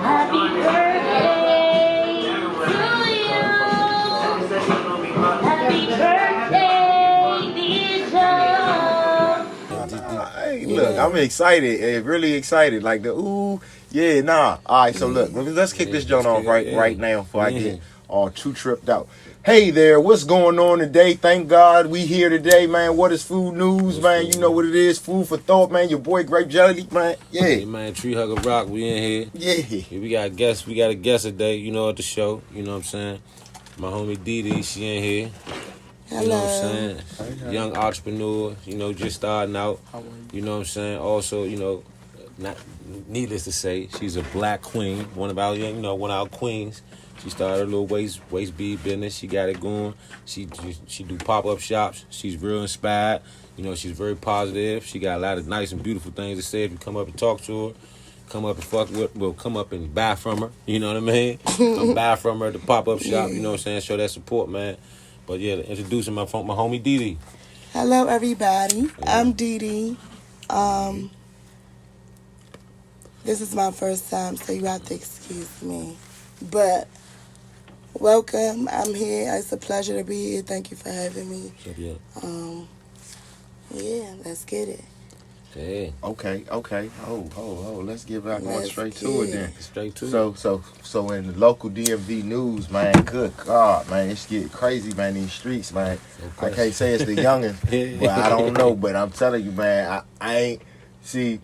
Happy birthday to you. Happy birthday, dear Joe. Hey, look, I'm excited, really excited. Like the ooh, yeah, nah. All right, so look, let's kick this joint off right now before I get all too tripped out. Hey there, what's going on today? Thank God we here today, man. What is food news, man? You know what it is, food for thought, man. Your boy Grape Jelly, man. Yeah, Hey, man, Tree Hugger Rock, we in here. yeah. We got a guest. We got a guest today. You know, at the show. You know what I'm saying? My homie DEE, she in here. Hello. You know what I'm saying? Young entrepreneur. You know, just starting out. You know what I'm saying? Also, you know, not needless to say, she's a black queen. One of our queens. She started a little waist bead business. She got it going. She do pop-up shops. She's real inspired. You know, she's very positive. She got a lot of nice and beautiful things to say. If you come up and talk to her, come up and fuck with, well, come up and buy from her. You know what I mean? Come buy from her at the pop-up shop. You know what I'm saying? Show that support, man. But yeah, introducing my homie DEE. Hello, everybody. I'm DEE. This is my first time, so you have to excuse me. But welcome. I'm here. It's a pleasure to be here. Thank you for having me. Yeah, let's get it. Yeah. Okay. Oh, let's get back on straight to it then. Straight to it. So in the local DMV news, man, good God, man, it's getting crazy, man, these streets, man. I can't say it's the youngin', but I don't know, but I'm telling you, man, I ain't, see,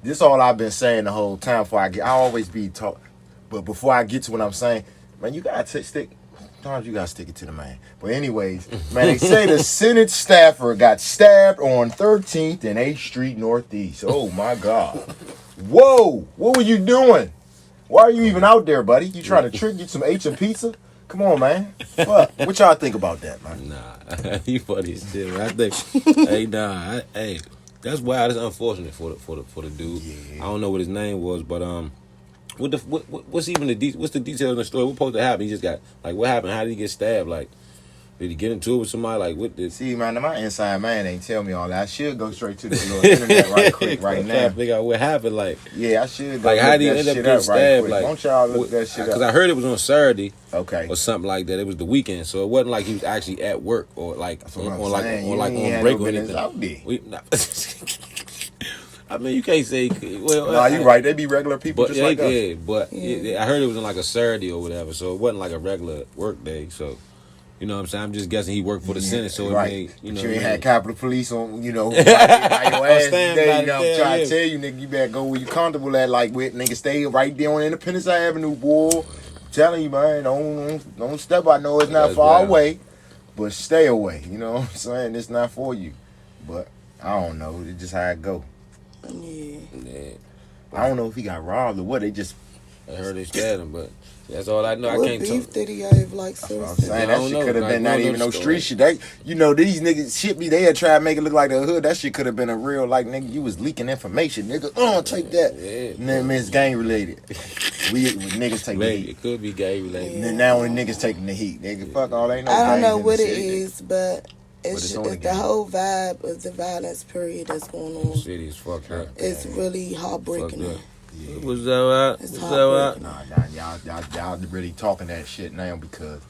this all I've been saying the whole time I always be talking, but before I get to what I'm saying, man, you gotta stick, sometimes you gotta stick it to the man. But anyways, man, they say the Senate staffer got stabbed on 13th and 8th Street Northeast. Oh my God. Whoa, what were you doing? Why are you even out there, buddy? You trying to get some H and pizza? Come on, man. Fuck. What y'all think about that, man? Nah, you funny as shit, man. I think, hey, that's wild. It's unfortunate for the dude. Yeah. I don't know what his name was, but what's the detail of the story? What supposed to happen? He just got, like, what happened? How did he get stabbed? Like, did he get into it with somebody? Like, what did? See, man, my inside man ain't tell me all that. I should go straight to the little internet right quick right now. Trying to figure out what happened. Like, yeah, I should go like, how look did he that end up shit getting up right stabbed? quick. Like, Don't y'all look that shit up? Because I heard it was on Saturday. Okay. Or something like that. It was the weekend, so it wasn't like he was actually at work or like on break or anything. Out there. I mean, you can't say. Well, nah, you right. They be regular people but just like us. Yeah, but I heard it was on like a Saturday or whatever, so it wasn't like a regular work day. So, you know what I'm saying? I'm just guessing he worked for the Senate, so right. it made, you know. But you ain't had Capitol Police on, you know, by your ass today. You know, I'm trying to tell you, nigga, you better go where you comfortable at, like with nigga, stay right there on Independence Avenue, boy. I'm telling you, man, don't step. I know it's not far away, but stay away. You know what I'm saying? It's not for you. But I don't know. It's just how it go. Yeah. I don't know if he got robbed or what. They just. I heard they stabbed him, but that's all I know. What I can't beef talk. did he have? Like, seriously? I'm saying that shit could have been Like, not even no street shit. They, you know, these niggas shit be. They had tried to make it look like the hood. That shit could have been a real, like, nigga, you was leaking information, nigga. Take that. Yeah, And then it's gang related. we niggas take the heat. It could be gang related. And then now when niggas taking the heat, nigga, fuck all ain't no. I don't know gangs in what the it city. is, but it's the whole vibe of the violence period that's going on. The city is fucked up. It's really heartbreaking. Fucked up. Yeah. What's that? It's What's that? heartbreaking. Y'all really talking that shit now because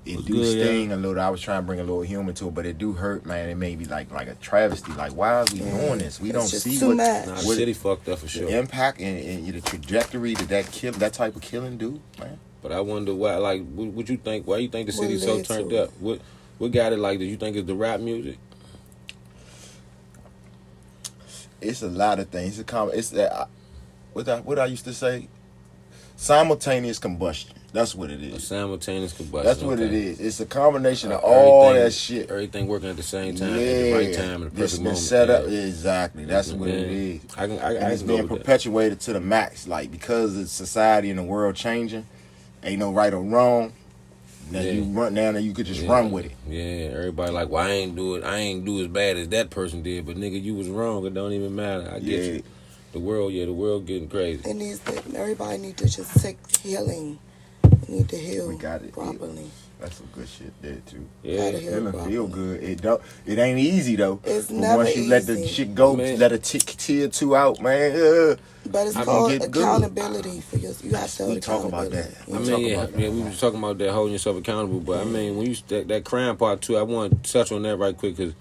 it What's do good, sting a little. I was trying to bring a little humor to it, but it do hurt, man. It made me like a travesty. Like, why are we doing this? We don't It's just see too what much. Nah, the what city fucked up for the sure. impact and the trajectory that type of killing do, man. But I wonder why. Like, what you think? Why you think the What city's so led to turned it? up? What got it like? Do you think it's the rap music? It's a lot of things. It's that what I used to say. Simultaneous combustion. That's what it A is. simultaneous combustion. That's what it okay. is. It's a combination of all Everything- that shit. Everything working at the same time, Yeah, at the right time, at the this perfect been moment. set up Yeah. exactly. That's what it is. I And it's can go being with that. perpetuated to the max, like because the society and the world changing. Ain't no right or wrong. Now Yeah. you run down and you could just run with it. Yeah, everybody like, well, I ain't do as bad as that person did, but nigga, you was wrong. It don't even matter. I get you. The world getting crazy. Everybody need to just take healing. We need to heal We got it. properly. That's some good shit there too. Yeah. Feeling feel good. It ain't easy though. It's But never once you easy. let the shit go, Man. let a tier 2 out, man. But it's I called can get good. accountability for your. You have to hold We talk about accountability. that. I We mean, talk yeah, about that. yeah, we was talking about that holding yourself accountable, but I mean, when you that crime part too, I want to touch on that right quick because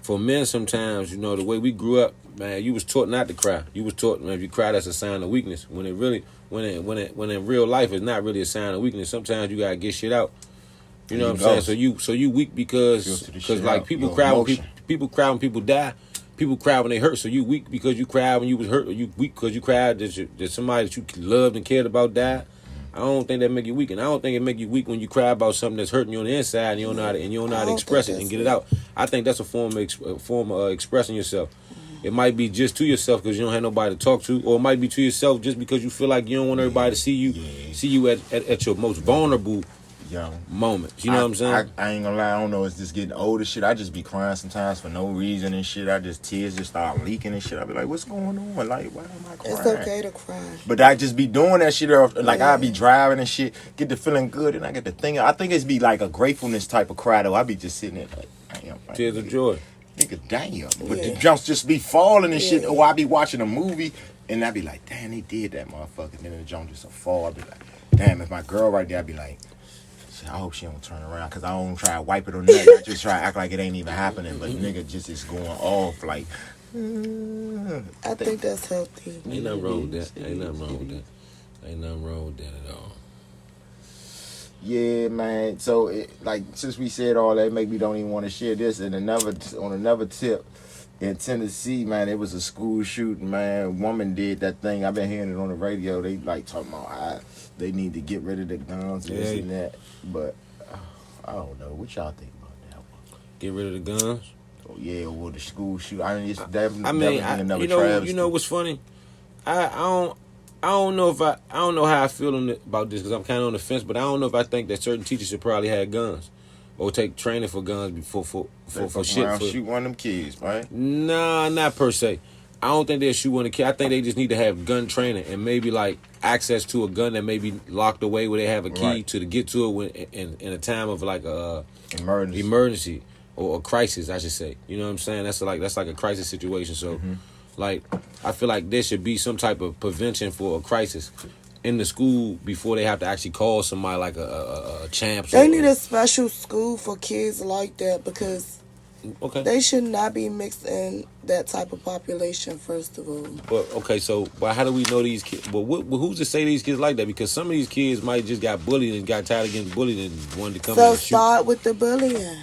for men, sometimes you know the way we grew up, man, you was taught not to cry. You was taught, man, if you cry, that's a sign of weakness. When it really, when in real life, it's not really a sign of weakness. Sometimes you gotta get shit out. You know what I'm saying? So you weak because like people cry when people cry when people die. People cry when they hurt, so you weak because you cried when you was hurt, or you weak because you cried that somebody that you loved and cared about died. I don't think that make you weak, and I don't think it make you weak when you cry about something that's hurting you on the inside and you don't know how to express it and get it out. I think that's a form of expressing yourself. It might be just to yourself because you don't have nobody to talk to, or it might be to yourself just because you feel like you don't want everybody to see you at your most vulnerable moments. You know what I'm saying? I ain't gonna lie, I don't know, it's just getting older shit. I just be crying sometimes for no reason and shit. Tears just start leaking and shit. I be like, what's going on? Like, why am I crying? It's okay to cry. But I just be doing that shit. Like, I be driving and shit, get to feeling good, and I get to thinking. I think it's be like a gratefulness type of cry, though. I be just sitting there like, damn. Tears of joy. Nigga, damn. But the jumps just be falling and shit. Or I be watching a movie, and I be like, damn, they did that, motherfucker. And then the jump just a fall. I be like, damn, if my girl right there, I be like, I hope she don't turn around, because I don't try to wipe it or nothing. I just try to act like it ain't even happening. But nigga just is going off like. I think that's healthy. Ain't nothing wrong with that. Ain't nothing wrong with that at all. Yeah, man. So, since we said all that, make me don't even want to share this. And on another tip, in Tennessee, man, it was a school shooting, man. Woman did that thing. I've been hearing it on the radio. They talking about how they need to get rid of the guns and this and that. But I don't know. What y'all think about that one? Get rid of the guns? Oh yeah, or the school shoot. I mean, it's definitely another travesty. You know what's funny? I don't know how I feel about this because I'm kind of on the fence. But I don't know if I think that certain teachers should probably have guns or take training for guns before for shit. Shoot one of them kids, right? Nah, not per se. I don't think they'll shoot one of the kids. I think they just need to have gun training and maybe like access to a gun that may be locked away where they have a key to get to it when in a time of like a emergency or a crisis, I should say. You know what I'm saying? That's like a crisis situation. So, like, I feel like there should be some type of prevention for a crisis in the school before they have to actually call somebody like a champ. They need a special school for kids like that because they should not be mixed in that type of population, first of all. But how do we know these kids? Well, who's to say these kids like that? Because some of these kids might just got bullied and got tired of getting bullied and wanted to come in and shoot. So start with the bullying.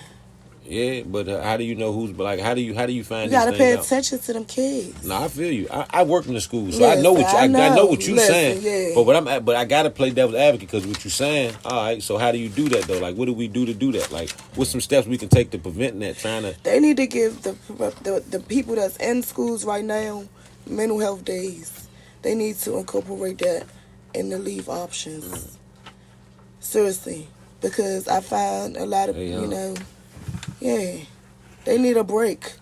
Yeah, but how do you know who's like? How do you find? You gotta pay attention to them kids. No, I feel you. I work in the school, so I know what you're saying. Yeah. But I gotta play devil's advocate because what you're saying. All right, so how do you do that though? Like, what do we do to do that? Like, what's some steps we can take to prevent that? They need to give the people that's in schools right now mental health days. They need to incorporate that in the leave options. Seriously, because I find a lot of they need a break.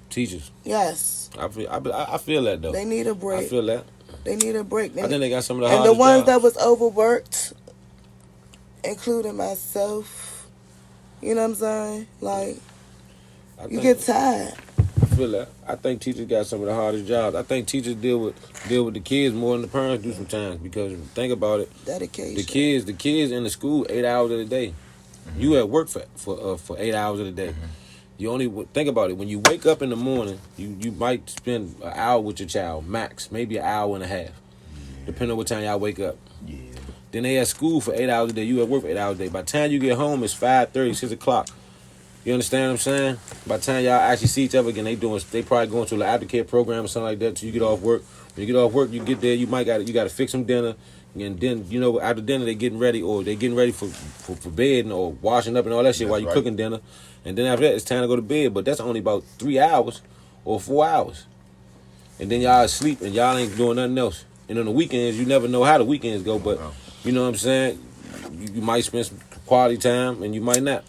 Teachers. Yes. I feel that though. They need a break. I feel that. They need a break. I think they got some of the hardest jobs. And the ones that was overworked, including myself, you know what I'm saying? Like, you get tired. I feel that. I think teachers got some of the hardest jobs. I think teachers deal with the kids more than the parents do sometimes because think about it. Dedication. The kids in the school 8 hours of the day. You at work for 8 hours of the day. You only think about it. When you wake up in the morning, you might spend an hour with your child, max, maybe an hour and a half, depending on what time y'all wake up. Yeah. Then they at school for 8 hours a day. You at work for 8 hours a day. By the time you get home, it's 5:30, 6 o'clock. You understand what I'm saying? By the time y'all actually see each other again, they probably going to an aftercare program or something like that till you get off work. When you get off work, you get there, you got to fix them dinner. And then, after dinner, they getting ready for bed or washing up and all that shit while you cooking dinner. And then after that, it's time to go to bed. But that's only about 3 hours or 4 hours. And then y'all asleep and y'all ain't doing nothing else. And on the weekends, you never know how the weekends go. But you know what I'm saying? You might spend some quality time and you might not.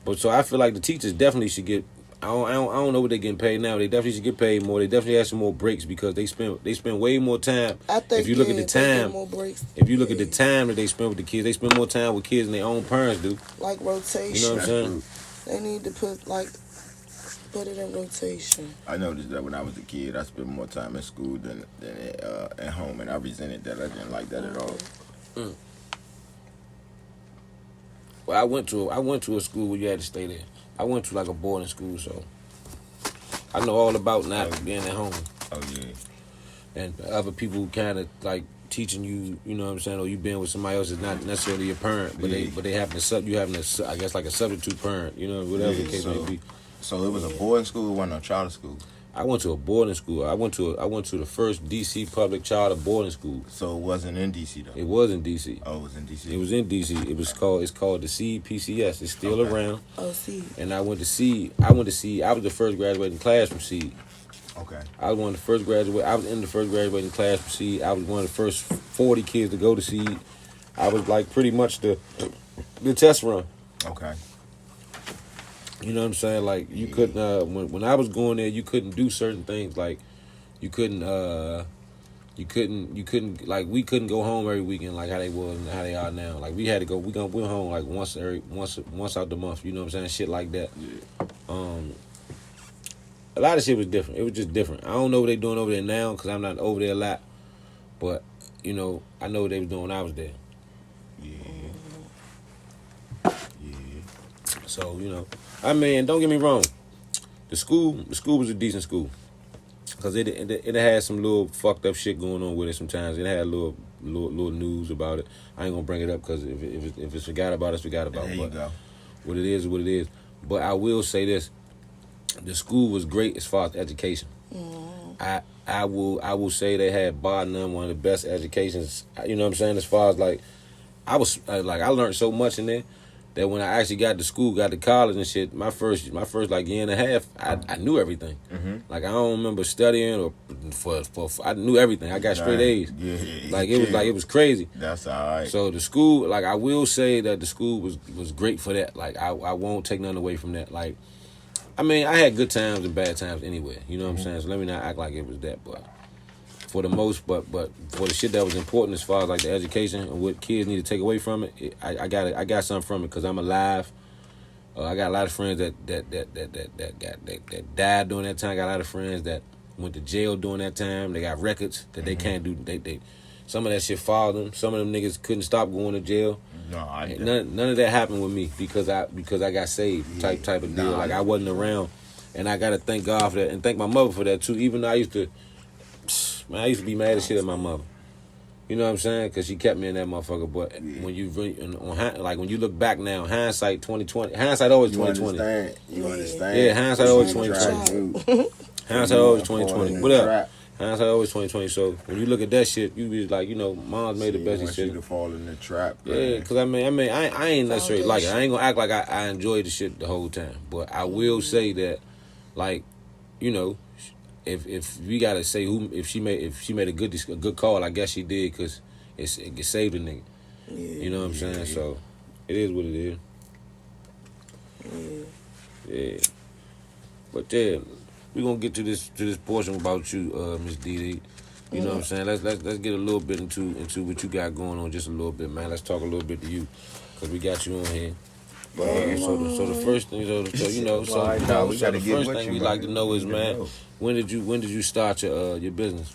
But so I feel like the teachers definitely should get I don't know what they getting paid now. They definitely should get paid more. They definitely have some more breaks because they spend way more time. I think if you look at the time, more breaks. if you look at the time that they spend with the kids, they spend more time with kids than their own parents do. Like rotation. You know what I'm saying? They need to put it in rotation. I noticed that when I was a kid, I spent more time in school than at home, and I resented that. I didn't like that at all. Mm. Well, I went to a school where you had to stay there. I went to like a boarding school, so I know all about not being at home. Oh yeah. And other people kind of like teaching you, you know what I'm saying, or you being with somebody else is not necessarily your parent, but they having I guess like a substitute parent, you know, whatever the case may be. So it was a boarding school, it wasn't a charter school. I went to a boarding school. I went to the first DC public charter boarding school. So it wasn't in DC though. It was in DC. Oh, it was in DC. It was in DC. It's called the CPCS. It's still around. Oh, see. And I went to Seed. I was the first graduating class from Seed. Okay. I was in the first graduating class from Seed. I was one of the first 40 kids to go to Seed. I was like pretty much the test run. Okay. You know what I'm saying? Like you couldn't when I was going there, you couldn't do certain things. Like you couldn't like we couldn't go home every weekend like how they was and how they are now. Like we had to go. We went home like once out the month. You know what I'm saying? Shit like that. Yeah. A lot of shit was different. It was just different. I don't know what they doing over there now because I'm not over there a lot. But you know, I know what they was doing when I was there. Yeah. So you know, I mean, don't get me wrong. The school was a decent school. Cause it had some little fucked up shit going on with it sometimes. It had a little news about it. I ain't gonna bring it up because if it's forgot about, it's forgot about. There you go. What it is what it is. But I will say this: the school was great as far as education. Mm. I will say they had bar none one of the best educations. You know what I'm saying? As far as like, I learned so much in there. That when I actually got to college and shit, my first like year and a half, I knew everything. Mm-hmm. Like I don't remember studying or I knew everything. I got straight A's. Yeah, it was crazy. That's all right. So the school, like I will say that the school was great for that. Like I won't take nothing away from that. Like I mean, I had good times and bad times anyway. You know what I'm saying? So let me not act like it was that, but for the most, but for the shit that was important as far as like the education and what kids need to take away from it, I got something from it because I'm alive. I got a lot of friends that died during that time. I got a lot of friends that went to jail during that time. They got records that they can't do. They some of that shit followed them. Some of them niggas couldn't stop going to jail. No, none of that happened with me because I got saved type of deal. Like I wasn't around, and I gotta thank God for that and thank my mother for that too. Even though I used to be mad as shit at my mother. You know what I'm saying? Because she kept me in that motherfucker. But when you when you look back now, hindsight 2020. Hindsight always 2020. You understand? Yeah, hindsight always 2020. Hindsight always 2020. What up? Hindsight always 2020. So when you look at that shit, you be like, you know, mom's made the best of shit. You to fall in the trap. Yeah, because I mean, I ain't necessarily like it. I ain't gonna act like I enjoyed the shit the whole time. But I will say that, like, you know. If we gotta say if she made a good call, I guess she did because it saved a nigga. Yeah, you know what I'm saying? So it is what it is. Yeah. But yeah, we gonna get to this portion about you, Miss DEE. You know what I'm saying? Let's get a little bit into what you got going on, just a little bit, man. Let's talk a little bit to you because we got you on here. So the first thing, the first thing we like to know is, man, when did you start your business?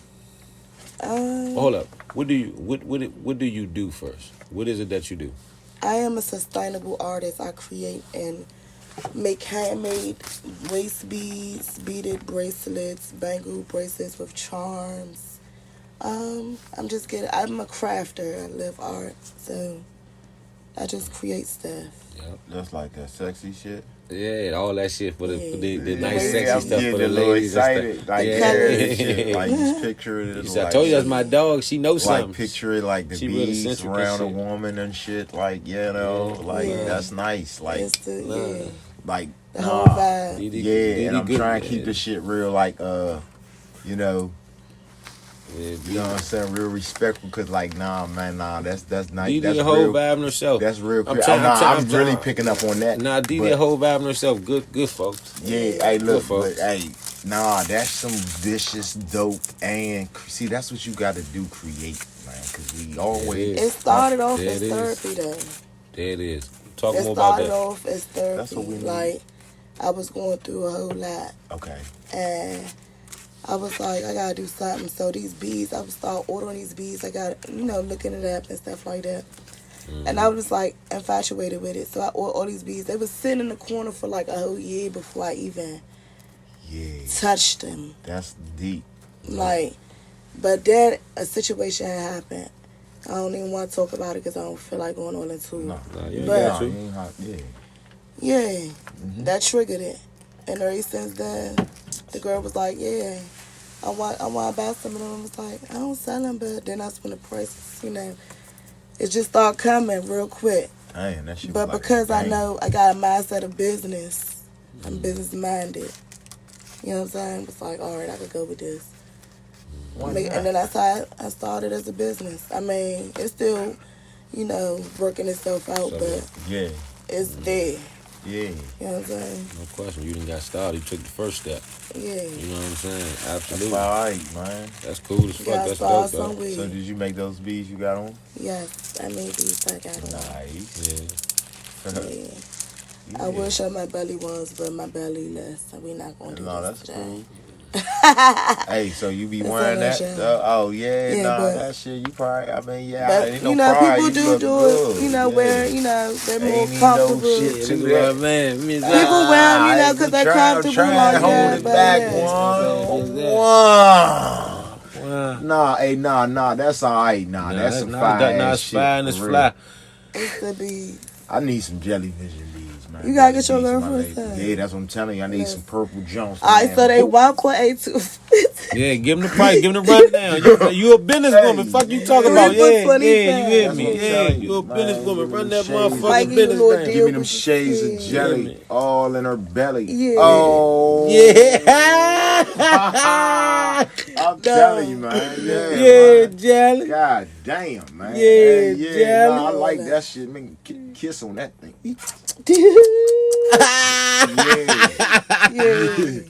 Hold up. What do you do first? What is it that you do? I am a sustainable artist. I create and make handmade waist beads, beaded bracelets, bangle bracelets with charms. I'm a crafter. I love art, so I just create stuff. Yep. That's like that sexy shit. Yeah, all that shit for the nice sexy stuff for the little ladies. Excited, like shit. Like just picture it. I told you that's my dog. She knows something. Like picture it like the beads around a woman and shit. Like that's nice. Like like the whole vibe. And I'm trying to keep the shit real. Like you know. Yeah, You know what I'm saying? Real respectful, cause like, nah, man, nah, that's nice. DD That's a whole real. vibing herself. That's real. I'm I'm, trying- I'm I'm really trying- picking up on that. Nah, DD but- a whole vibing herself. Good folks. Yeah, hey, look, folks. but hey, nah, that's some vicious dope, and see, that's what you got to do, create, man, cause we always. It started off There as it is. therapy, though. There it is. Talk It more about started that. off as therapy. That's what we need. Like, I was going through a whole lot, Okay. and I was like, I gotta do something. So these beads, I would start ordering these beads. I got, looking it up and stuff like that. And I was like infatuated with it. So I ordered all these beads. They was sitting in the corner for like a whole year before I even touched them. That's deep. Like, but then a situation had happened. I don't even want to talk about it because I don't feel like going all into it. No, you ain't But- got to. you ain't hot. Yeah. Yeah, that triggered it. And ever since then, the girl was like, yeah, I want to buy some of them. I was like, I don't sell them, but then that's when the prices, it just started coming real quick. Dang, that shit. But was like because I dang. know I got a mindset of business, I'm business minded. You know what I'm saying? It's like, all right, I could go with this. Why And not? then that's how I started as a business. I mean, it's still, working itself out, but Yeah, it's there. yeah. You know what I'm saying? No question. You didn't got started. You took the first step. Yeah. You know what I'm saying? That's Absolutely. all right, man. That's cool as fuck. Yeah, I That's started dope, though. somewhere. So did you make those beads you got on? Yes, I made these. I got them. Nice. Yeah. Yeah. I will show my belly ones, but my belly less. So we're not gonna do No, this that's today. cool. Hey, so you be It's wearing on that? that show. Oh yeah, Yeah, nah, but- that shit. You probably, I mean, yeah, But ain't no pride. people You do look do good. it. Yeah. Where they're more Ain't no comfortable. shit to Look that. at man. People wear them, because they're comfortable. Try and hold it but back yeah. one. Wow. Nah, hey, nah, that's all right. Nah, that's some fire ass it's shit. fire and for it's real. fly. It's the be. I need some jelly vision beads, man. You gotta get Jelly your beads, my girlfriend lady. some. Yeah, that's what I'm telling you. I need Yes. some purple Jones. All right, so they 1.82. Yeah, give him the price. Give him the rundown. You a businesswoman. Hey. Fuck you talking about. Yeah, 3 yeah, you hear That's me. what I'm Yeah, telling you you, a man. businesswoman. Give Run me that shades. Mikey, motherfucking you business little down. deal. Give me them with the shades of skin. jelly all in her belly. Yeah. Oh. Yeah. I'm telling you, man. Yeah, Yeah, man. jelly. God damn, man. Yeah, Hey, jelly. Nah, I like that shit. Man, kiss on that thing. Yeah. Yeah.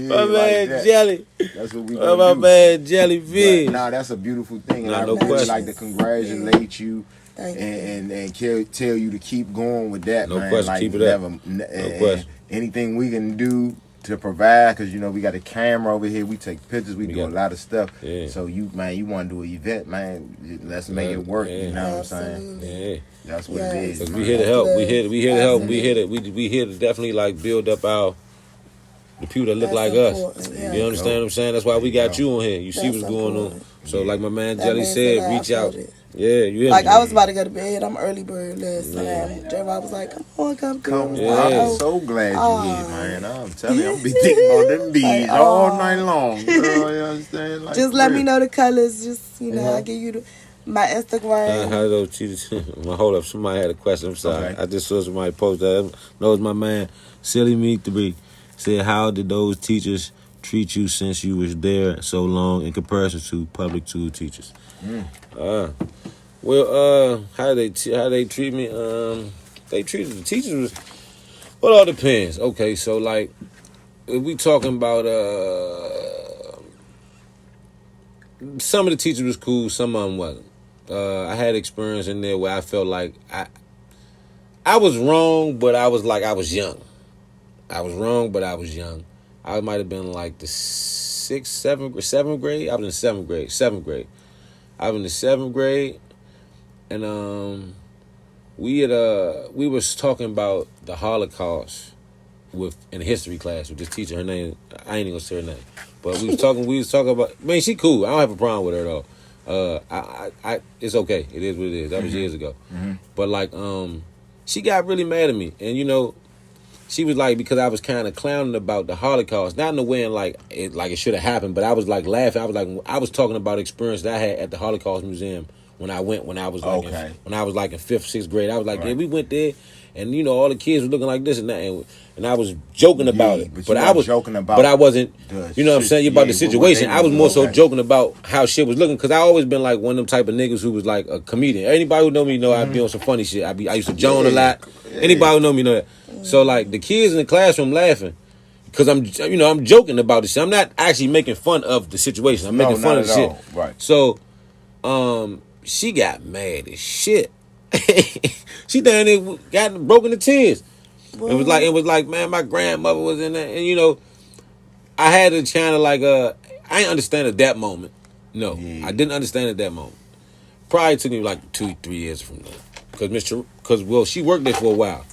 My like man that. Jelly. That's what we My gonna do. man Jelly But, Fish. nah, that's a beautiful thing, and Nah, I no really question. like to congratulate you Thank you. and tell you to keep going with that, No man. question, Like, keep it up. and question. anything we can do to provide, because we got a camera over here. We take pictures. We do got- a lot of stuff. Yeah. So you want to do an event, man? Let's make it work. Yeah. You know what I'm saying? Absolutely. Yeah. That's what Yes. it is. Cause man. we here to help. We here to help. Absolutely. We here to definitely like build up the people that look That's like important, us. yeah. You understand what I'm saying? That's why we got you on here. You see That's what's going on. important. So like my man That Jelly means said, a lot. reach I out. felt it. Yeah, you hear Like, me? I was about to go to bed. I'm early bird last night. J-Rob was like, come on, come through. Come I was on. like, Yeah. I'm oh. so glad Oh. you're here, man. I'm telling you, I'm be thinking about them bees Like, all oh. night long. Girl, you understand? Like, Just for let real. me know the colors. Just, Yeah. I give you my Instagram. How did those teachers? Hold up, somebody had a question. I'm sorry. Okay. I just saw somebody post that. No, it's my man, Silly Me 3. Said, how did those teachers treat you since you was there so long in comparison to public school teachers? How they treat me? They treated the teachers was. Well, it all depends. Okay, so like, if we talking about some of the teachers was cool, some of them wasn't. I had experience in there where I felt like I was wrong, but I was young. I was wrong, but I was young. I might have been like the seventh grade. I was in seventh grade. I was in the 7th grade, and we was talking about the Holocaust in a history class with this teacher. Her name, I ain't even gonna say her name, but we was talking about. I mean, she cool. I don't have a problem with her though. It's okay. It is what it is. That was years ago. Mm-hmm. But like, she got really mad at me, and she was like, because I was kind of clowning about the Holocaust, not in the way it should have happened, but I was like laughing. I was talking about experience that I had at the Holocaust Museum when I was like, Okay. when I was like in 5th, 6th grade. I was like, Right. yeah, we went there, and you know all the kids were looking like this and that, and I was joking about it, but I was joking about. but I wasn't. You know what I'm saying? About the what they situation. I was more so okay. joking about how shit was looking because I always been like one of them type of niggas who was like a comedian. Anybody who know me know I'd be on some funny shit. I used to joke a lot. Anybody who know me know that. So like the kids in the classroom laughing. Cause I'm joking about this shit. I'm not actually making fun of the situation. I'm making fun of the shit. Right. So, she got mad as shit. She down there got broken to tears. It was like, man, my grandmother was in there, and you know, I had to kind of like, I didn't understand at that moment. No, I didn't understand at that moment. Probably took me like 2-3 years from there. Cause she worked there for a while.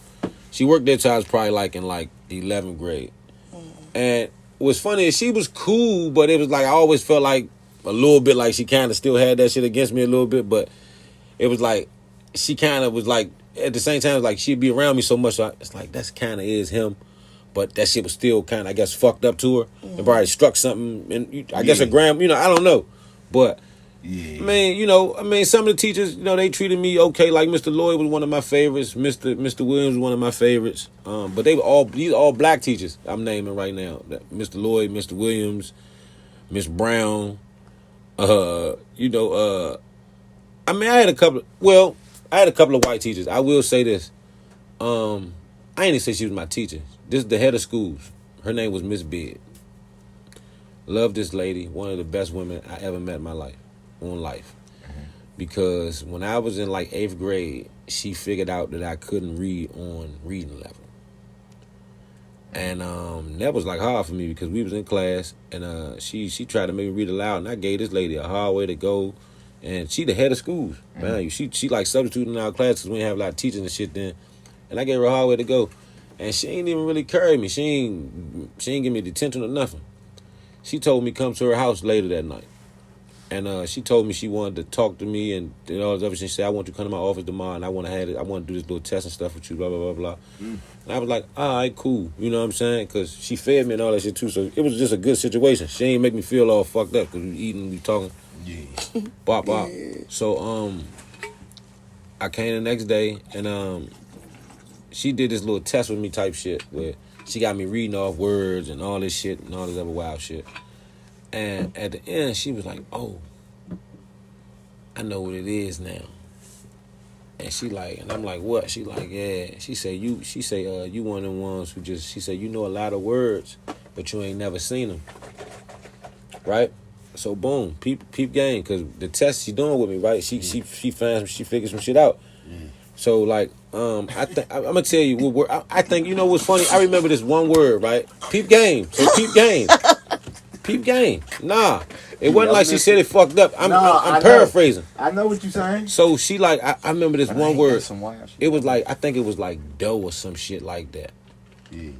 She worked there till I was probably like in like 11th grade. And what's funny is she was cool, but it was like I always felt like a little bit like she kind of still had that shit against me a little bit. But it was like she kind of was like at the same time it was like she'd be around me so much. So it's like that's kind of is him, but that shit was still kind of I guess fucked up to her and probably struck something. And I guess her grand, I don't know, but. Yeah. I mean, some of the teachers, they treated me okay. Like Mr. Lloyd was one of my favorites. Mr. Williams was one of my favorites. But they were these all black teachers I'm naming right now. Mr. Lloyd, Mr. Williams, Miss Brown. I had a couple of white teachers. I will say this. I ain't even say she was my teacher. This is the head of schools. Her name was Miss Beard. Love this lady. One of the best women I ever met in my life. On life. Because when I was in like 8th grade, she figured out that I couldn't read on reading level. And that was like hard for me because we was in class and she tried to make me read aloud and I gave this lady a hard way to go. And she the head of schools. Man, she like substituting in our class because we didn't have a lot of teaching and shit then. And I gave her a hard way to go. And she ain't even really carry me. She ain't give me detention or nothing. She told me come to her house later that night. And she told me she wanted to talk to me and all this other shit. She said, I want you to come to my office tomorrow and I want to do this little test and stuff with you, blah, blah, blah, blah. And I was like, all right, cool. You know what I'm saying? Because she fed me and all that shit too. So it was just a good situation. She ain't make me feel all fucked up because we eating, we talking. Yeah. Bop, bop. Yeah. So I came the next day and she did this little test with me type shit where she got me reading off words and all this shit and all this other wild shit. And at the end, she was like, oh, I know what it is now. And she like, and I'm like, what? She like, yeah. She say, you one of them ones who just, she said, you know a lot of words, but you ain't never seen them. Right? So boom, peep game, because the test she doing with me, right? She figured some shit out. So like, I'm gonna tell you what word, I think, what's funny? I remember this one word, right? Peep game. So peep game. Peep game. Nah. It wasn't like she said it fucked up. I'm paraphrasing. I know what you're saying. So she like, I remember this one word. It was like, I think it was like dough or some shit like that. Yeah.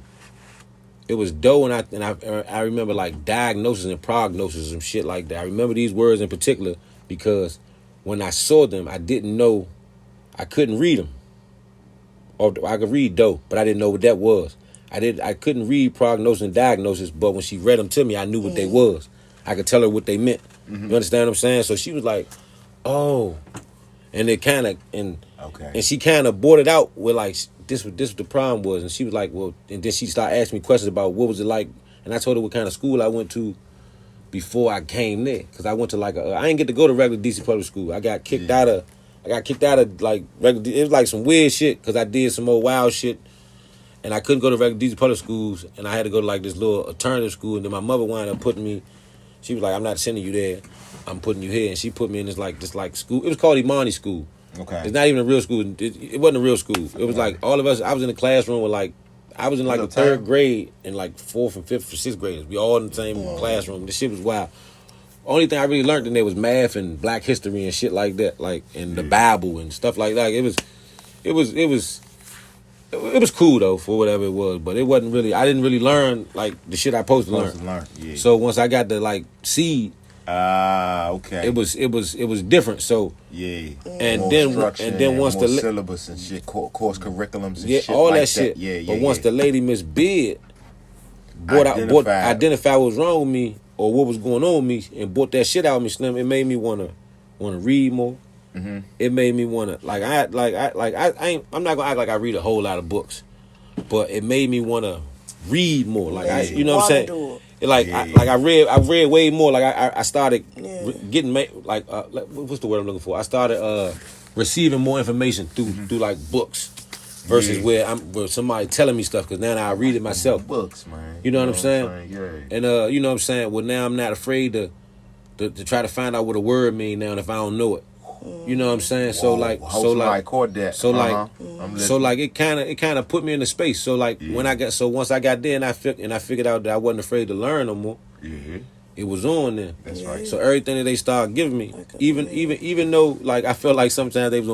It was dough and I remember like diagnosis and prognosis and some shit like that. I remember these words in particular because when I saw them, I didn't know, I couldn't read them. Or I could read dough, but I didn't know what that was. I couldn't read prognosis and diagnosis, but when she read them to me, I knew what they was. I could tell her what they meant. You understand what I'm saying? So she was like, oh. And it kind of, and she kind of brought it out with like, this what the problem was. And she was like, well, and then she started asking me questions about what was it like. And I told her what kind of school I went to before I came there. Because I went to like, I didn't get to go to regular DC public school. I got kicked out of like regular, it was like some weird shit because I did some old wild shit. And I couldn't go to regular DC public schools, and I had to go to like this little alternative school. And then my mother wound up putting me. She was like, "I'm not sending you there. I'm putting you here." And she put me in this school. It was called Imani School. Okay. It's not even a real school. It wasn't a real school. It was like all of us. I was in the classroom with like I was in like the 3rd grade and like 4th and 5th and 6th graders. We all in the same classroom. The shit was wild. Only thing I really learned in there was math and Black history and shit like that, like and the Bible and stuff like that. It was cool though for whatever it was, but it wasn't really. I didn't really learn like the shit I supposed to learn. Yeah. So once I got the like seed, okay, it was different. So yeah, and more then once the syllabus and shit, course curriculums and shit, all like that shit. Yeah. But once the lady Miss Beard identified what was wrong with me or what was going on with me and brought that shit out of me, Slim, it made me wanna read more. it made me wanna like I'm not gonna act like I read a whole lot of books, but it made me wanna read more. Like you know what I'm saying? I read way more. Like I started getting what's the word I'm looking for? I started receiving more information through like books versus where somebody telling me stuff, because now I read it myself. Books, man. You know what I'm saying? Yeah. And you know what I'm saying? Well, now I'm not afraid to try to find out what a word mean now, and if I don't know it. You know what I'm saying? So like it kind of put me in the space. So like once I got there and I figured out that I wasn't afraid to learn no more. Yeah. It was on there. That's right. So everything that they started giving me, even though like I felt like sometimes they was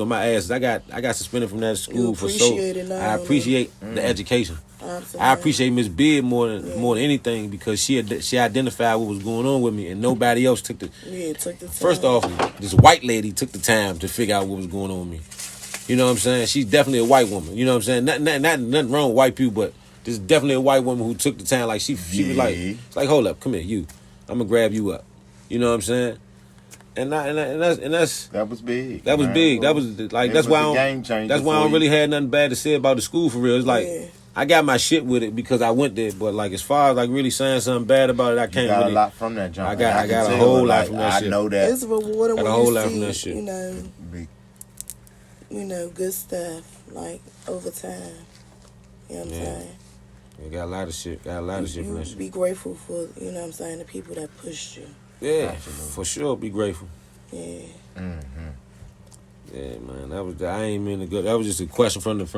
on my ass. I got suspended from that school for so. I appreciate the education. Absolutely. I appreciate Miss Beard more than anything, because she identified what was going on with me, and nobody else took the time. First off, this white lady took the time to figure out what was going on with me. You know what I'm saying? She's definitely a white woman. You know what I'm saying? Nothing wrong with white people, but this is definitely a white woman who took the time. Like she was like, it's like, hold up, come here, you. I'm gonna grab you up. You know what I'm saying? And that's that was big. That was big. That was like that's why I don't really had nothing bad to say about the school for real. It's like I got my shit with it because I went there, but like as far as like really saying something bad about it, I can't. You got really, a lot from that jump. I got a whole lot from that shit. I know that. It's rewarding when you see, you know, good stuff like over time. You know what I'm saying? You got a lot of shit. Got a lot of shit from that shit. Be grateful for, you know what I'm saying, the people that pushed you. Yeah, for sure. Be grateful. Yeah. Yeah, man. I ain't mean to go. That was just a question from the you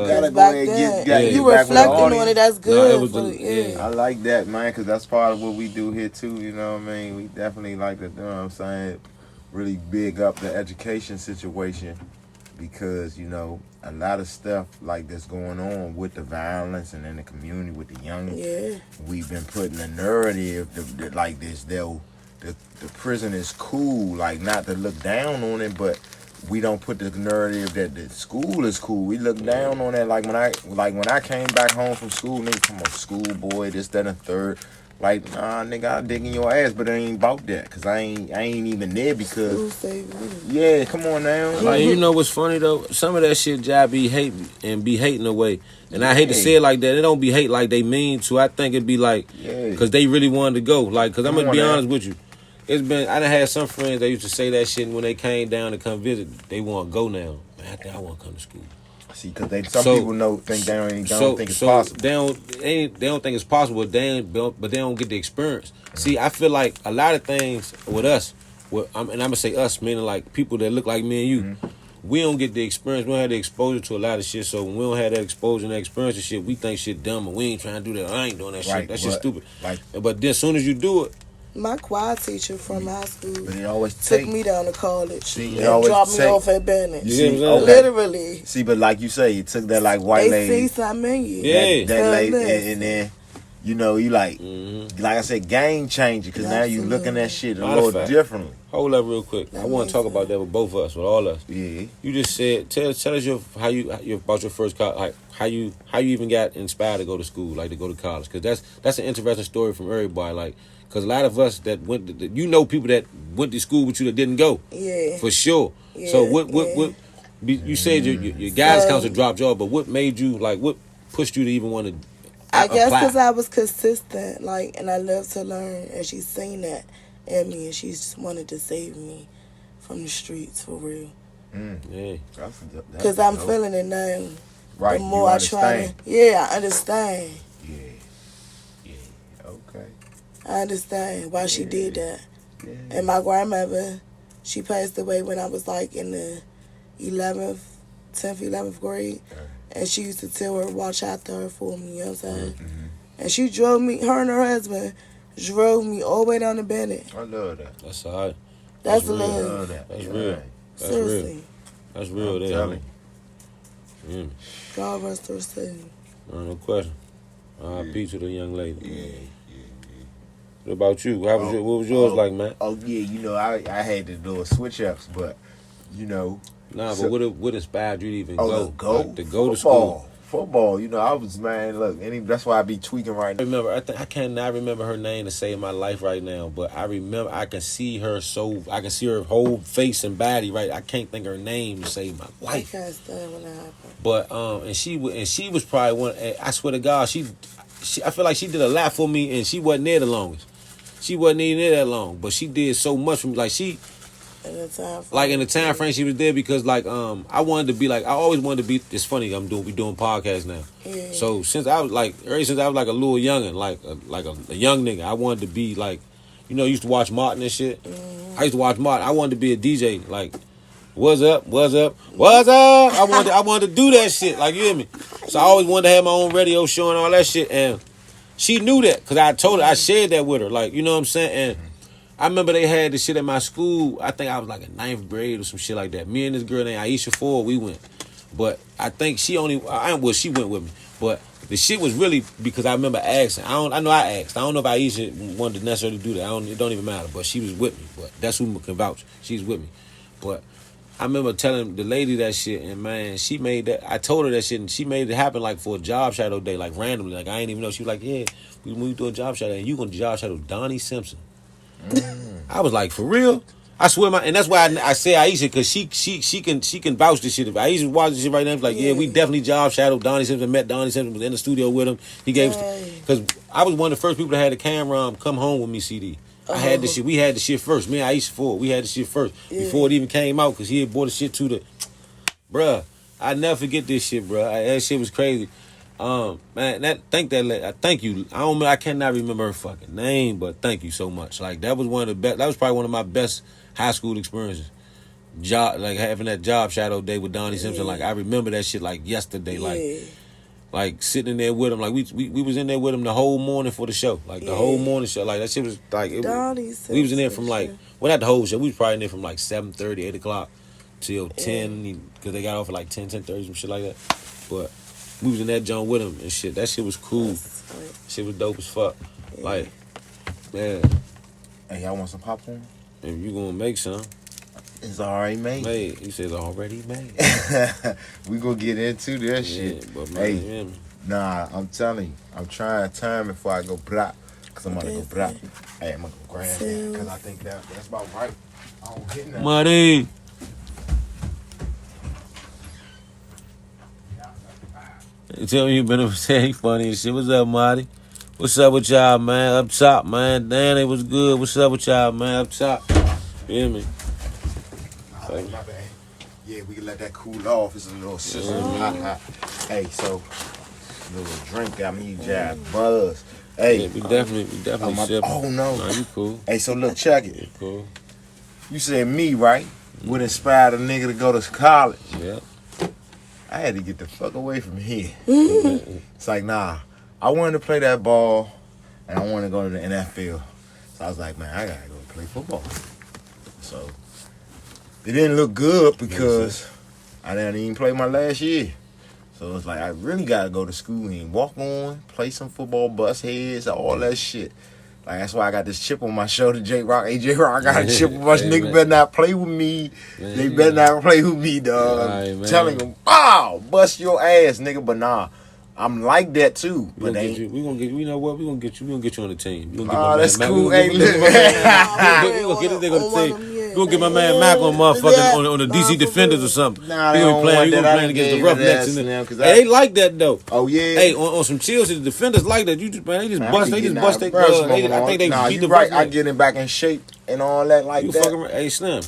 gotta go ahead and get you reflecting on it. That's good. I like that, man, because that's part of what we do here too. You know what I mean? We definitely like to, you know what I'm saying, really big up the education situation, because you know a lot of stuff like that's going on with the violence and in the community with the young. Yeah. We've been putting a narrative that like this. The prison is cool, like not to look down on it, but we don't put the narrative that the school is cool. We look down on that. Like when I came back home from school, nigga, come on, school boy, this, that, and third. Like, nah, nigga, I'll dig in your ass, but it ain't about that, cause I ain't even there because. Yeah, come on now. Like, you know what's funny though? Some of that shit, Jai be hating away, and I hate to say it like that. It don't be hate like they mean to. I think it be like, cause they really wanted to go. Like, cause I'm gonna be honest with you. I done had some friends that used to say that shit, and when they came down to come visit, they want to go now. Man, I think I want to come to school. See, because some people think they don't think it's possible. They don't think it's possible, but they don't get the experience. See, I feel like a lot of things with us, and I'm gonna say us, meaning like people that look like me and you, we don't get the experience. We don't have the exposure to a lot of shit. So when we don't have that exposure and that experience and shit, we think shit dumb, and we ain't trying to do that. I ain't doing that shit. That shit stupid. But then as soon as you do it. My choir teacher from high school always took me down to college and dropped me off at Bennett. Literally. See, but like you say, it took that like white lady. They see something in you. Yeah. That lady, and then, you know, you like I said, game changer, because now you looking at shit a little differently. Hold up real quick. I want to talk about that with both of us, with all of us. Yeah. You just said, tell us about your first college, like how you even got inspired to go to school, like to go to college, because that's an interesting story from everybody, like. Because a lot of us that went, people that went to school with you that didn't go. Yeah. For sure. Yeah, so what you said your guidance counselor dropped you off, but what made you, like, what pushed you to even want to I guess because I was consistent, like, and I love to learn, and she's seen that in me, and she just wanted to save me from the streets, for real. Yeah. Because I'm feeling it now. Right. The more I try to, I understand. Okay. I understand why she did that. Yeah. And my grandmother, she passed away when I was like in the 10th, 11th grade. And she used to tell her, watch after her for me, you know what I'm saying? And she drove me, her and her husband drove me all the way down to Bennett. I love that. That's all right. That's real. love. I love that. That's real. That's seriously. Real. That's real there. God rest her soul. No question. R.I.P. to the young lady. What about you? What was yours like, man? Oh yeah, you know, I had to do switch ups, but you know. Nah, but what inspired you to even go? Go to go to school. football. You know, I was, man, look, that's why I be tweaking right now. Remember, I cannot remember her name to save my life right now, but I remember I can see her whole face and body, right? I can't think her name to save my life. I can't stand when that happened. But and she was probably one. I swear to God, she I feel like she did a lot for me, and she wasn't there the longest. She wasn't even there that long, but she did so much for me. Like in the time frame she was there, because like I wanted to be like, I always wanted to be. It's funny, we doing podcasts now. Yeah. So since I was like a little youngin', like a young nigga, I wanted to be like, you know, I used to watch Martin and shit. Mm-hmm. I used to watch Martin. I wanted to be a DJ, like, what's up, what's up, what's up. I wanted to do that shit, like, you hear me? So I always wanted to have my own radio show and all that shit, and she knew that, because I told her, I shared that with her, like, you know what I'm saying? And I remember they had this shit at my school. I think I was like in 9th grade or some shit like that. Me and this girl named Aisha Ford, we went. But I think she went with me. But the shit was really because I remember asking. I know I asked. I don't know if Aisha wanted to necessarily do that. It don't even matter. But she was with me. But that's who can vouch. She's with me. But I remember telling the lady that shit, and man, she made that. I told her that shit, and she made it happen like for a job shadow day, like randomly. Like I ain't even know. She was like, "Yeah, we do a job shadow, and you gonna job shadow Donnie Simpson." I was like, for real? I swear, and that's why I say Aisha, because she can vouch this shit. If Aisha watching shit right now, like, yeah, we definitely job shadowed Donnie Simpson. Met Donnie Simpson, was in the studio with him. He gave because I was one of the first people that had the camera come home with me CD. I had the shit. We had the shit first. Me and Aisha Ford, we had the shit first before it even came out, because he had bought the shit to the bruh. I never forget this shit, bruh. That shit was crazy. Man, thank you. I cannot remember her fucking name, but thank you so much. Like that was one of the best. That was probably one of my best high school experiences. Like having that job shadow day with Donnie Simpson. Like I remember that shit like yesterday. Like sitting in there with him. Like we was in there with him the whole morning for the show. Like the whole morning show. Like that shit was like we was in there from like not the whole show. We was probably in there from like 7:30, 8 o'clock till 10, because they got off at like 10:30, some shit like that. But we was in that joint with him and shit. That shit was cool. Shit was dope as fuck. Like, man. Hey, y'all want some popcorn? If you gonna make some. It's already made. He said it's already made. We gonna get into that shit. But man, nah, I'm telling you. I'm trying to time before I go block. Because I'm gonna go block. Hey, I'm gonna go grab that. Because I think that's about right. I don't get nothing. Money. You tell me you been saying funny and shit. What's up, Marty? What's up with y'all, man? Up top, man. Damn, it was good. What's up with y'all, man? Up top. You hear me? My bad. Yeah, we can let that cool off. It's a little sizzle. Hot. Hey, so a little drink got me jab buzz. Hey, yeah, we definitely shipping. Oh no. Nah, you cool. Hey, so look, check it. You cool. You said me, right? Would inspire a nigga to go to college. Yeah. I had to get the fuck away from here. It's like, nah, I wanted to play that ball, and I wanted to go to the NFL. So I was like, man, I gotta go play football. So it didn't look good because I didn't even play my last year. So it's like, I really gotta go to school and walk on, play some football, bust heads, all that shit. Like, that's why I got this chip on my shoulder, J-Rock. Hey, J-Rock, I got a chip on my shoulder. Nigga better not play with me. Man, they better not play with me, dog. I'm telling them, bust your ass, nigga. But nah, I'm like that too. We gonna get you. You know what? We gonna get you on the team. We gonna get oh, that's cool. Hey, look. We gonna get this nigga on the team. We gonna get my man Mac on motherfucking on the DC Defenders or something. Nah, we gonna playing against the Roughnecks. Hey, they like that though. Oh yeah. Hey, on some chill shit, the defenders like that. They just bust their I think they beat the right. I get him back in shape and all that like that. Hey, Slim.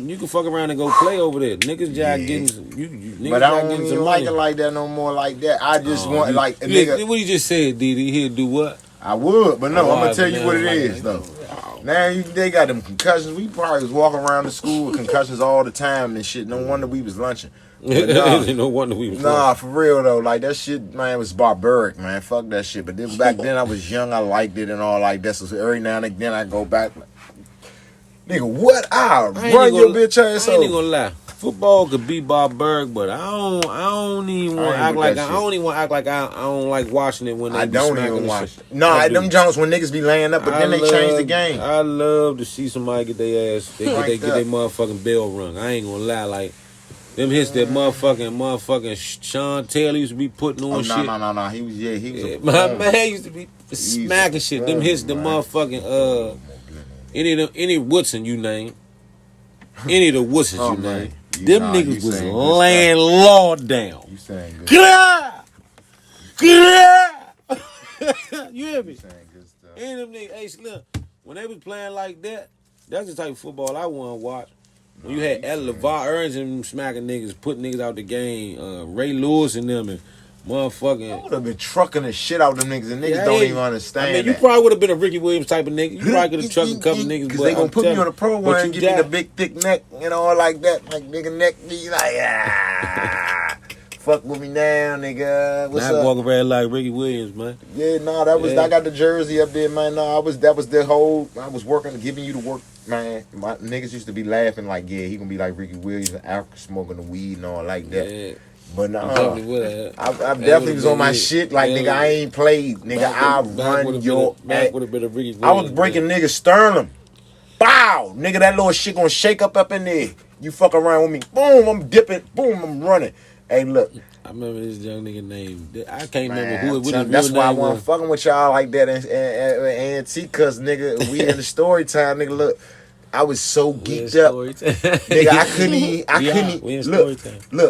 You can fuck around and go play over there. Niggas getting you but I don't even like it like that no more like that. I just want like a nigga. What you just said, DD? He'll do what? I would, but no, I'm gonna tell you what it is though. Now they got them concussions. We probably was walking around the school with concussions all the time and shit. No wonder we was lunching. No wonder we was lunching. For real though. Like that shit, man, was barbaric, man. Fuck that shit. But then back then I was young, I liked it and all like that. So every now and again I go back. Nigga, what? I'll run your bitch ass over. I ain't gonna lie. Football could be barbaric, but I don't even want to act like I don't like watching it when they be smacking. I don't even watch it. No, them Jones when niggas be laying up, but then they change the game. I love to see somebody get their ass, get their motherfucking bell rung. I ain't gonna lie, like Them hits that motherfucking Sean Taylor used to be putting on shit. No. He was Yeah, a my man used to be smacking shit. Them hits the motherfucking any Woodson you name. Any of the Woodsons you name. Them niggas was laying law down. You saying good. You hear me? You saying good stuff. Any of them niggas, hey Slim, when they was playing like that, that's the type of football I want to watch. When you had LeVar Earns and them smacking niggas, putting niggas out the game, Ray Lewis and them, and motherfucking. I would have been trucking the shit out of them niggas, and niggas don't even understand. I mean, you probably would have been a Ricky Williams type of nigga. You probably could have trucked a couple niggas, because they gonna put me on a program and give me the big thick neck, like that, like nigga neck, be like fuck with me now, nigga. What's up? Not walking around like Ricky Williams, man. Yeah, that was. I got the jersey up there, man. That was the whole. I was working, giving you the work. Man, my niggas used to be laughing like, yeah, he gonna be like Ricky Williams, Africa smoking the weed and all like that. Yeah. But no, I definitely was on my shit. Like, nigga, I ain't played. Nigga, I run your ass. Would have been a Ricky Williams. I was breaking niggas sternum. Bow! Nigga, that little shit gonna shake up in there. You fuck around with me. Boom, I'm dipping. Boom, I'm running. Hey, look. I remember this young nigga name. I can't remember who it was. That's why I wasn't fucking with y'all like that and T, cuz nigga, we in the story time, nigga. Look, I was so geeked up, nigga.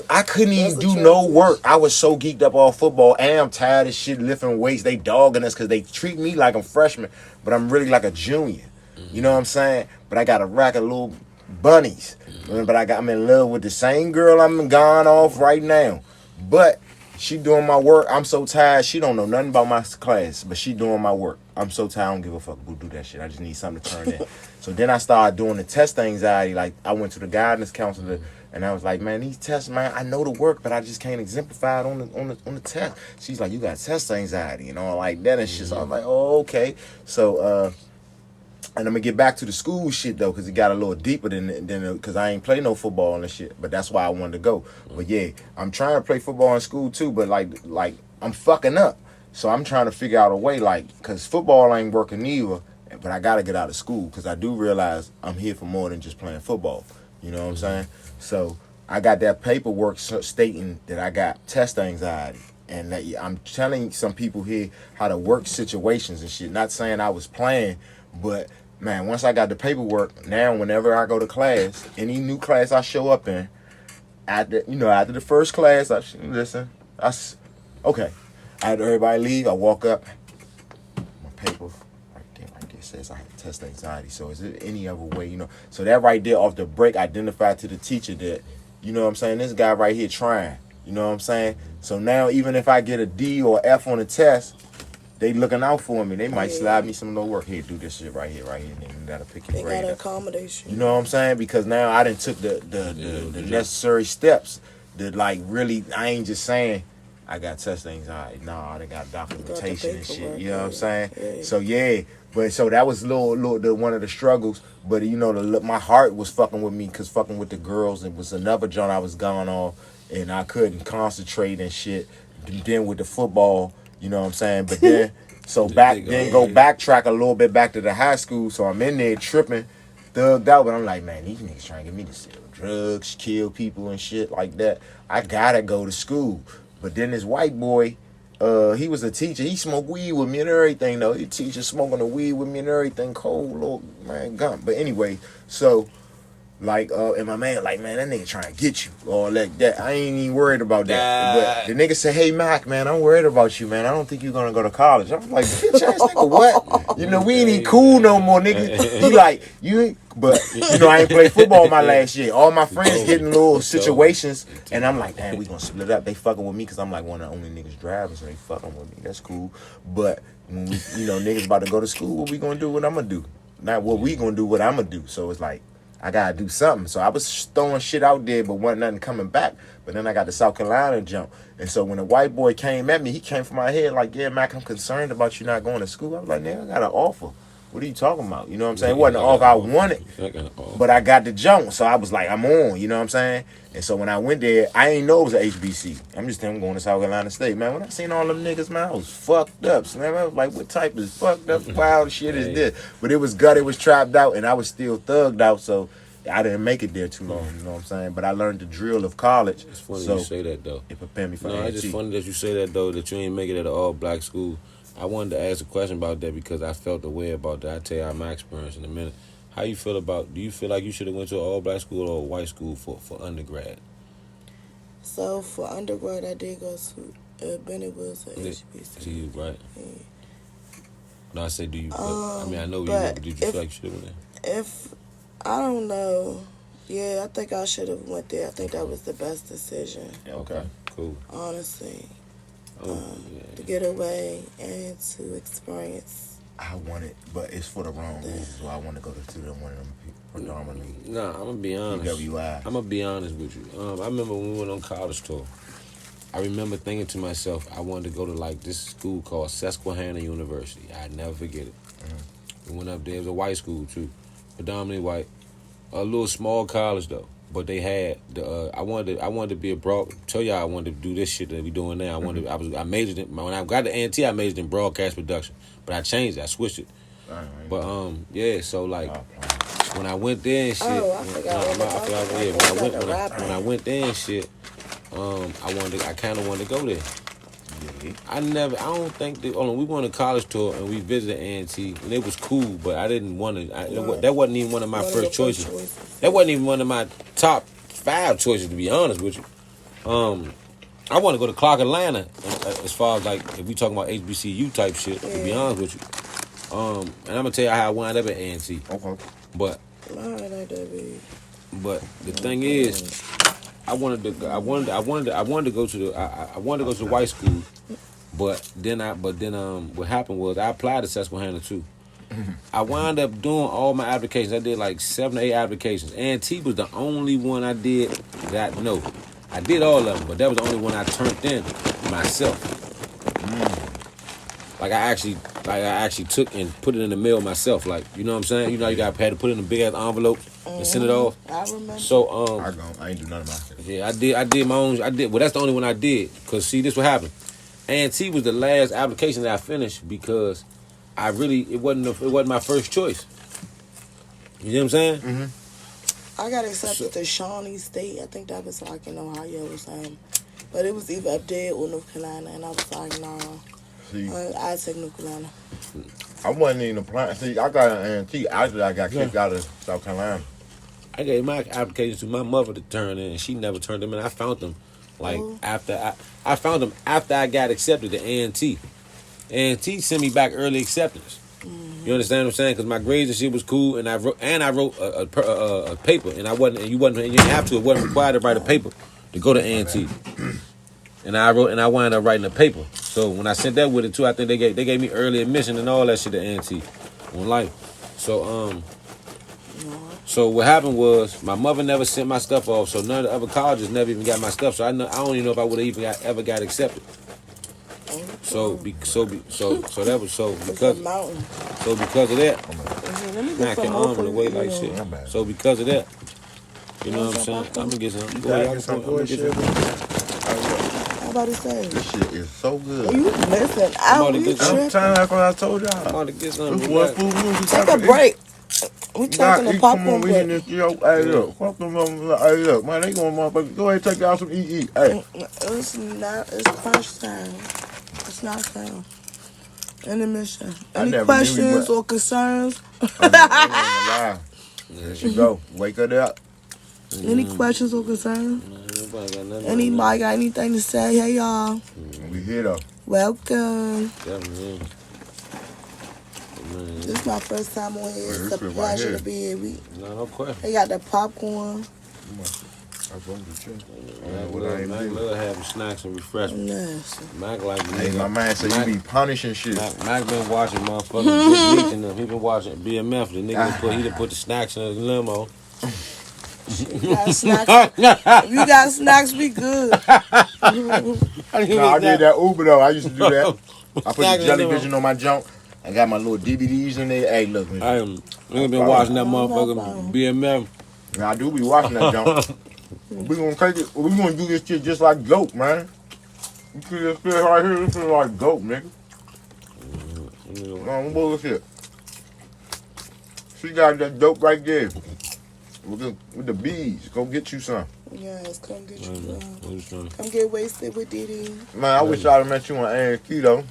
I couldn't even do no work. I was so geeked up on football, and I'm tired of shit lifting weights. They dogging us because they treat me like I'm freshman, but I'm really like a junior. You know what I'm saying? But I got a rack of little bunnies. But I'm in love with the same girl I'm gone off right now. But she doing my work. I'm so tired. She don't know nothing about my class, but she doing my work. I'm so tired. I don't give a fuck who do that shit. I just need something to turn in. So then I started doing the test anxiety. Like, I went to the guidance counselor, and I was like, man, these tests, man, I know the work, but I just can't exemplify it on the test. She's like, you got test anxiety and all like that and shit. So I was like, oh, okay. So and I'm gonna get back to the school shit though, cause it got a little deeper than cause I ain't play no football and shit. But that's why I wanted to go. But yeah, I'm trying to play football in school too. But like I'm fucking up, so I'm trying to figure out a way, like, cause football ain't working either. But I gotta get out of school, cause I do realize I'm here for more than just playing football. You know what I'm saying? So I got that paperwork stating that I got test anxiety. And that I'm telling some people here how to work situations and shit. Not saying I was playing, but man, once I got the paperwork, now whenever I go to class, any new class I show up in, after the first class, okay. After everybody leave, I walk up, my paper right there says I have test anxiety. So is there any other way, So that right there off the break identified to the teacher that, you know what I'm saying, this guy right here trying. You know what I'm saying? So now even if I get a D or F on the test, they looking out for me. They might slide me some little work. Here, do this shit right here, nigga. That'll pick your grade up. They got accommodation. You know what I'm saying? Because now I done took the necessary steps that, like, really, I ain't just saying I got test anxiety. Nah, they got documentation and shit. You know what I'm saying? Yeah. So yeah, but so that was little one of the struggles. But my heart was fucking with me, cause fucking with the girls. It was another joint I was going on, and I couldn't concentrate and shit. Then with the football. You know what I'm saying? But then, backtrack a little bit back to the high school. So I'm in there tripping, thugged out. But I'm like, man, these niggas trying to get me to sell drugs, kill people and shit like that. I gotta go to school. But then this white boy, he was a teacher. He smoked weed with me and everything, though. He teacher smoking the weed with me and everything. Cold little, man, gum. But anyway, so... and my man, like, man, that nigga trying to get you, or like that. I ain't even worried about that. But the nigga said, hey, Mac, man, I'm worried about you, man. I don't think you're gonna go to college. I was like, bitch ass nigga, what? We ain't even cool no more, nigga. He like, you ain't, but, I ain't played football my last year. All my friends getting little situations, and I'm like, damn, we gonna split up. They fucking with me, because I'm like one of the only niggas driving, so they fucking with me. That's cool. But when we, niggas about to go to school, what we gonna do, what I'm gonna do? Not what we gonna do, what I'm gonna do. So it's like, I gotta do something. So I was throwing shit out there, but wasn't nothing coming back. But then I got the South Carolina jump. And so when the white boy came at me, he came from my head like, yeah, Mac, I'm concerned about you not going to school. I was like, nigga, I got an offer. What are you talking about? You know what I'm saying? It wasn't an offer I wanted, but I got the jump. So I was like, I'm on, you know what I'm saying? And so when I went there, I ain't know it was an HBC. I'm just thinking I'm going to South Carolina State. Man, when I seen all them niggas, man, I was fucked up. So, man, I was like, what type of fucked up wild shit is this? But it was gut, it was trapped out, and I was still thugged out. So I didn't make it there too long. You know what I'm saying? But I learned the drill of college. It's funny so you say that though. it prepared me for No, it's A&T. just funny that you say that though. That you ain't make it at an all black school. I wanted to ask a question about that because I felt the way about that. I'll tell you my experience in a minute. How you feel about? Do you feel like you should have went to an all black school or a white school for undergrad? So for undergrad, I did go to Bennett was an HBC. Right. Yeah. No, I said, do you? I mean, I know you. but Did you feel like you should have went there? If I don't know, yeah, I think I should have went there. I think that was the best decision, Okay, cool. honestly, Yeah. to get away and to experience. I want it, but it's for the wrong reasons. So I want to go to one of them predominantly Nah, I'm gonna be honest. PWI. I'm gonna be honest with you. I remember when we went on college tour. I remember thinking to myself, I wanted to go to like this school called Susquehanna University. I'd never forget it. We went up there. It was a white school too, predominantly white. A little small college though, but they had the. I wanted to be a tell y'all I wanted to do this shit that we doing now. I majored in when I got the A&T. I majored in broadcast production, but I changed it. I switched it. But yeah, so like when I went there and shit. Oh, I forgot. When I went there and shit. I kind of wanted to go there. Yeah. I don't think we went on a college tour and we visited A&T and it was cool, but I didn't want to. That wasn't even one of my first choices. That wasn't even one of my top 5 choices, to be honest with you. I want to go to Clark Atlanta as far as like if we talking about HBCU type shit. To be honest with you, and I'm gonna tell you how I wound up at A&T. Okay. But the thing is. I wanted to go to the white school, but then what happened was I applied to Susquehanna too. I wound up doing all my applications. I did like 7 or 8 applications. A&T was the only one I did that I did all of them, but that was the only one I turned in myself. Like I actually took and put it in the mail myself. Like, you know what I'm saying? You know you had to put it in a big ass envelope and send it off. I remember. So I ain't do none of my shit. yeah, I did my own. Well, that's the only one I did. Cause see, this what happened. A&T was the last application that I finished because it wasn't my first choice. You know what I'm saying? Mm-hmm. I got accepted to Shawnee State. I think that was like in Ohio or something. But it was either up there or North Carolina, and I was like, nah. See, I take North Carolina. I wasn't even applying. See, I got an A&T after I got kicked out of South Carolina. I gave my applications to my mother to turn in, and she never turned them in. I found them after I found them after I got accepted to A&T. A&T sent me back early acceptance. Mm-hmm. You understand what I'm saying? Because my grades and shit was cool, and I wrote a paper, and you didn't have to. It wasn't required to write a paper to go to A&T. And I wound up writing a paper. So when I sent that with it too, I think they gave me early admission and all that shit at A&T on life. So what happened was my mother never sent my stuff off, so none of the other colleges never even got my stuff. So I don't even know if I would have even ever got accepted. So because of that. Smack your arm in the way like shit. So because of that, you know what I'm saying? I'm gonna get some. How about to say? This shit is so good. You missing out. You I'm tripping. telling you what I told y'all. I'm about to get some. Take a break. We taking a popcorn break. Hey, look. Fuck them. Hey, look. Man, they going motherfucker. Go ahead and take y'all some EE. Hey. It's crunch time. It's not time. Intermission. Any never questions or concerns? There she go. Wake her up. Any questions or concerns? Anybody got anything to say? Hey, y'all. We here though. Welcome. Definitely. This is my first time on here. It's a pleasure to be here. No question. They got the popcorn. Mac love having snacks and refreshments. Yes. Mac like hey, my man said you be punishing shit. Mac been watching motherfuckers Big Meech and them. He been watching BMF. The nigga he done put the snacks in his limo. If you got snacks, we good. No, I did that Uber though. I used to do that. I put the jelly vision on my junk. I got my little DVDs in there. Hey, look, man. Nigga been watching that motherfucker BMF. Yeah, I do be watching that junk. We gonna take it. We gonna do this shit just like goat, man. You see this shit right here? This is like goat, nigga. No bullshit. She got that dope right there. with the bees. Go get you some. Yes, come get you I'm just trying to- Come get wasted with DD. Man, I wish I'd have met you on A&Q though.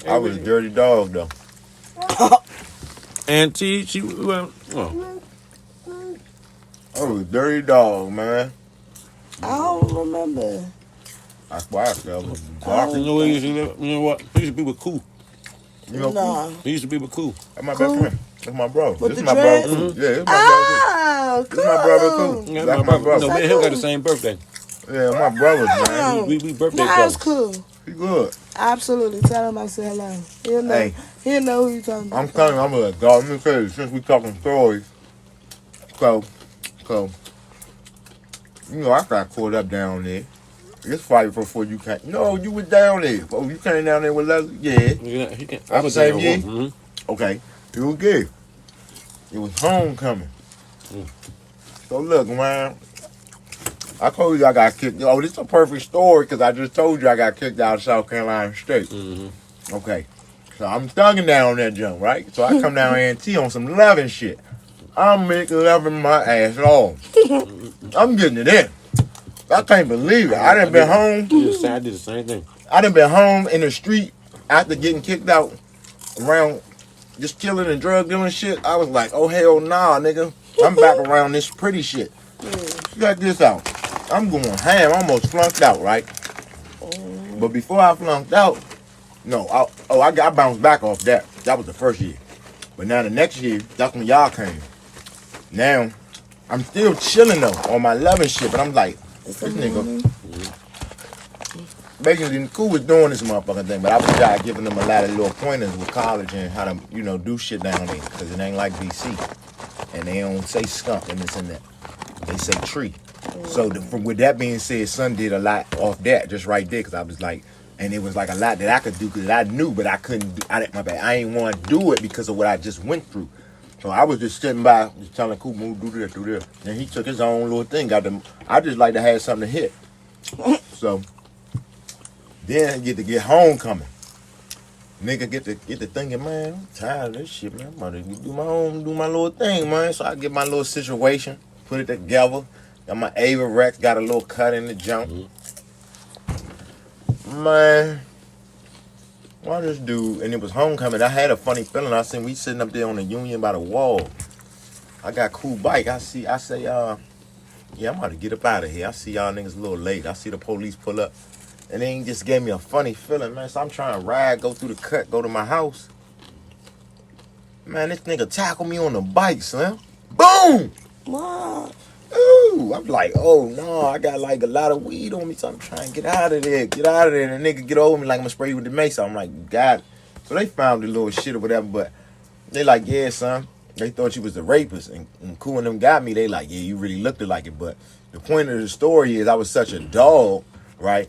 I was a dirty dog though. And T, she well, oh, I was a dirty dog, man. I don't remember. That's why I felt you barking. know where you used to, you know what? He used to be with Cool. You know, Nah. He used to be with Cool. that's my Cool. best friend. That's my bro. With This the is my dreads? brother too. Yeah, this is my brother too. Oh, This is my brother too. Yeah, That's my brother. No, me and him got the same birthday. Yeah, my brothers, man. We birthday That's brothers. cool. He good. Absolutely. Tell him I said hello. He'll know. Hey. He'll know who you talking about. I'm telling you, I'm a dog. Let me tell you, since we talking stories, so, you know, I got caught up down there. This fight before you came. No, you was down there. Oh, you came down there with Leslie? Yeah. I was Same there. year? Okay. It was good. It was homecoming. So look, man. I told you I got kicked. Oh, this is a perfect story because I just told you I got kicked out of South Carolina State. Okay. So I'm thugging down that jump, right? So I come down A&T on some loving shit. I'm making loving my ass off. I'm getting it in. I can't believe it. I done been home. I did the same thing. I done been home in the street after getting kicked out around just killing and drug dealing shit. I was like, oh hell nah, nigga. I'm back around this pretty shit. Check this out. I'm going ham. I almost flunked out, right? But before I flunked out, I bounced back off that. That was the first year. But now the next year, that's when y'all came. Now, I'm still chilling though on my loving shit, but I'm like, this nigga. Basically, Cool was doing this motherfucking thing, but I was trying giving them a lot of little pointers with college and how to, do shit down there, because it ain't like DC. And they don't say skunk and this and that. They say tree. So with that being said, son did a lot off that, just right there, because I was like, and it was like a lot that I could do, because I knew, but I couldn't do, my bad. I ain't want to do it because of what I just went through. So I was just sitting by, just telling Cool, move, do this, do this. And he took his own little thing. I just like to have something to hit. So then I get homecoming. Nigga get to thinking, man, I'm tired of this shit, man. I'm about to do my little thing, man. So I get my little situation, put it together. Got my Ava Rex, got a little cut in the jump. Man, why this dude, and it was homecoming. I had a funny feeling. I seen we sitting up there on the Union by the wall. I got Cool bike. I say, yeah, I'm about to get up out of here. I see y'all niggas a little late. I see the police pull up. And then he just gave me a funny feeling, man. So I'm trying to ride, go through the cut, go to my house. Man, this nigga tackled me on the bike, son. Boom! Wow. Ooh, I'm like, oh no, I got like a lot of weed on me, so I'm trying to get out of there. And the nigga get over me like I'm gonna spray you with the mace. I'm like, God. So they found the little shit or whatever, but they like, yeah, son. They thought you was the rapist, and Cool and them got me. They like, yeah, you really looked like it. But the point of the story is I was such a dog, right?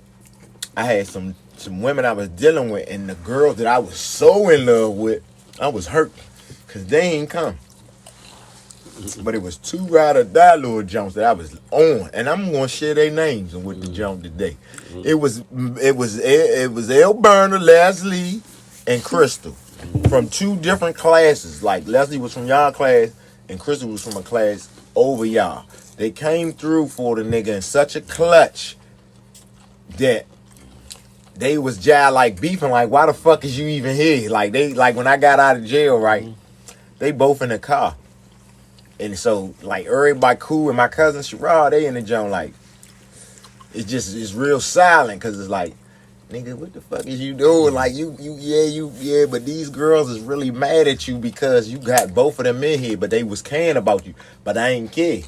I had some women I was dealing with, and the girls that I was so in love with, I was hurt because they ain't come. But it was 2 ride or die little jumps that I was on, and I'm gonna share their names with the jump today. It was L. Burner, Leslie, and Crystal from 2 different classes. Like Leslie was from y'all class, and Crystal was from a class over y'all. They came through for the nigga in such a clutch that they was like beefing, like, why the fuck is you even here? Like when I got out of jail, right? They both in the car. And so, like, everybody Cool and my cousin Sherrod, they in the joint, like, it's real silent, because it's like, nigga, what the fuck is you doing? Like, yeah, but these girls is really mad at you because you got both of them in here, but they was caring about you, but I ain't care.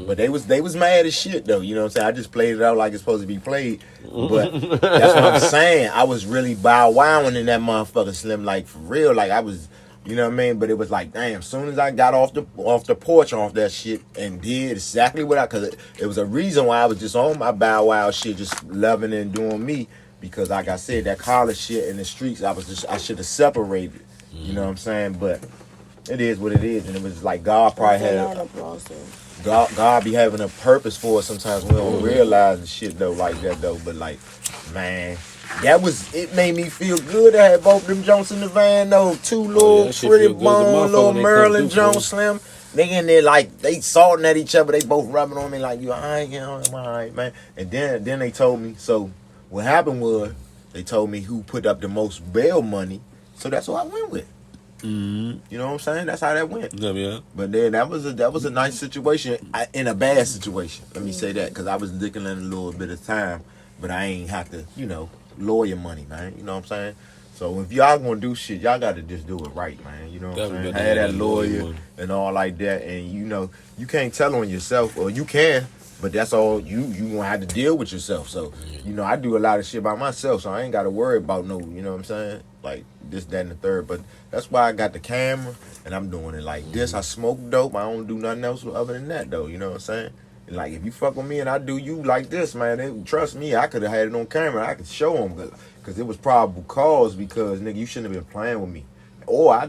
But they was mad as shit, though, you know what I'm saying? I just played it out like it's supposed to be played, but that's what I'm saying. I was really bow-wowing in that motherfucker, Slim, like, for real, like, I was... You know what I mean? But it was like, damn, as soon as I got off the porch off that shit and did exactly what because it was a reason why I was just on my bow wow shit, just loving and doing me, because like I said, that college shit in the streets, I should have separated. You know what I'm saying? But it is what it is, and it was like God probably had God be having a purpose for us sometimes. We don't realize the shit though like that though. But like, man, it made me feel good to have both them Jones in the van though. Two little that shit pretty feel good. The bone, motherfucker little they come Maryland through for Jones you. Slim. They in there like they salting at each other. They both rubbing on me like you alright, you know, I'm alright, man. And then they told me. So what happened was they told me who put up the most bail money. So that's what I went with. Mm-hmm. You know what I'm saying? That's how that went. Yeah. But then that was a nice situation in a bad situation. Let me say that because I was looking at a little bit of time, but I ain't have to, lawyer money, man. You know what I'm saying? So if y'all gonna do shit, y'all gotta just do it right, man. You know what I'm saying? Have that lawyer and all like that, and you can't tell on yourself, or you can, but that's all you gonna have to deal with yourself. So I do a lot of shit by myself, so I ain't gotta worry about no, you know what I'm saying? Like this, that, and the third. But that's why I got the camera and I'm doing it like this. I smoke dope. I don't do nothing else other than that though. You know what I'm saying? And like if you fuck with me and I do you like this, man, trust me, I could have had it on camera. I could show them because it was probable cause because nigga, you shouldn't have been playing with me. Or I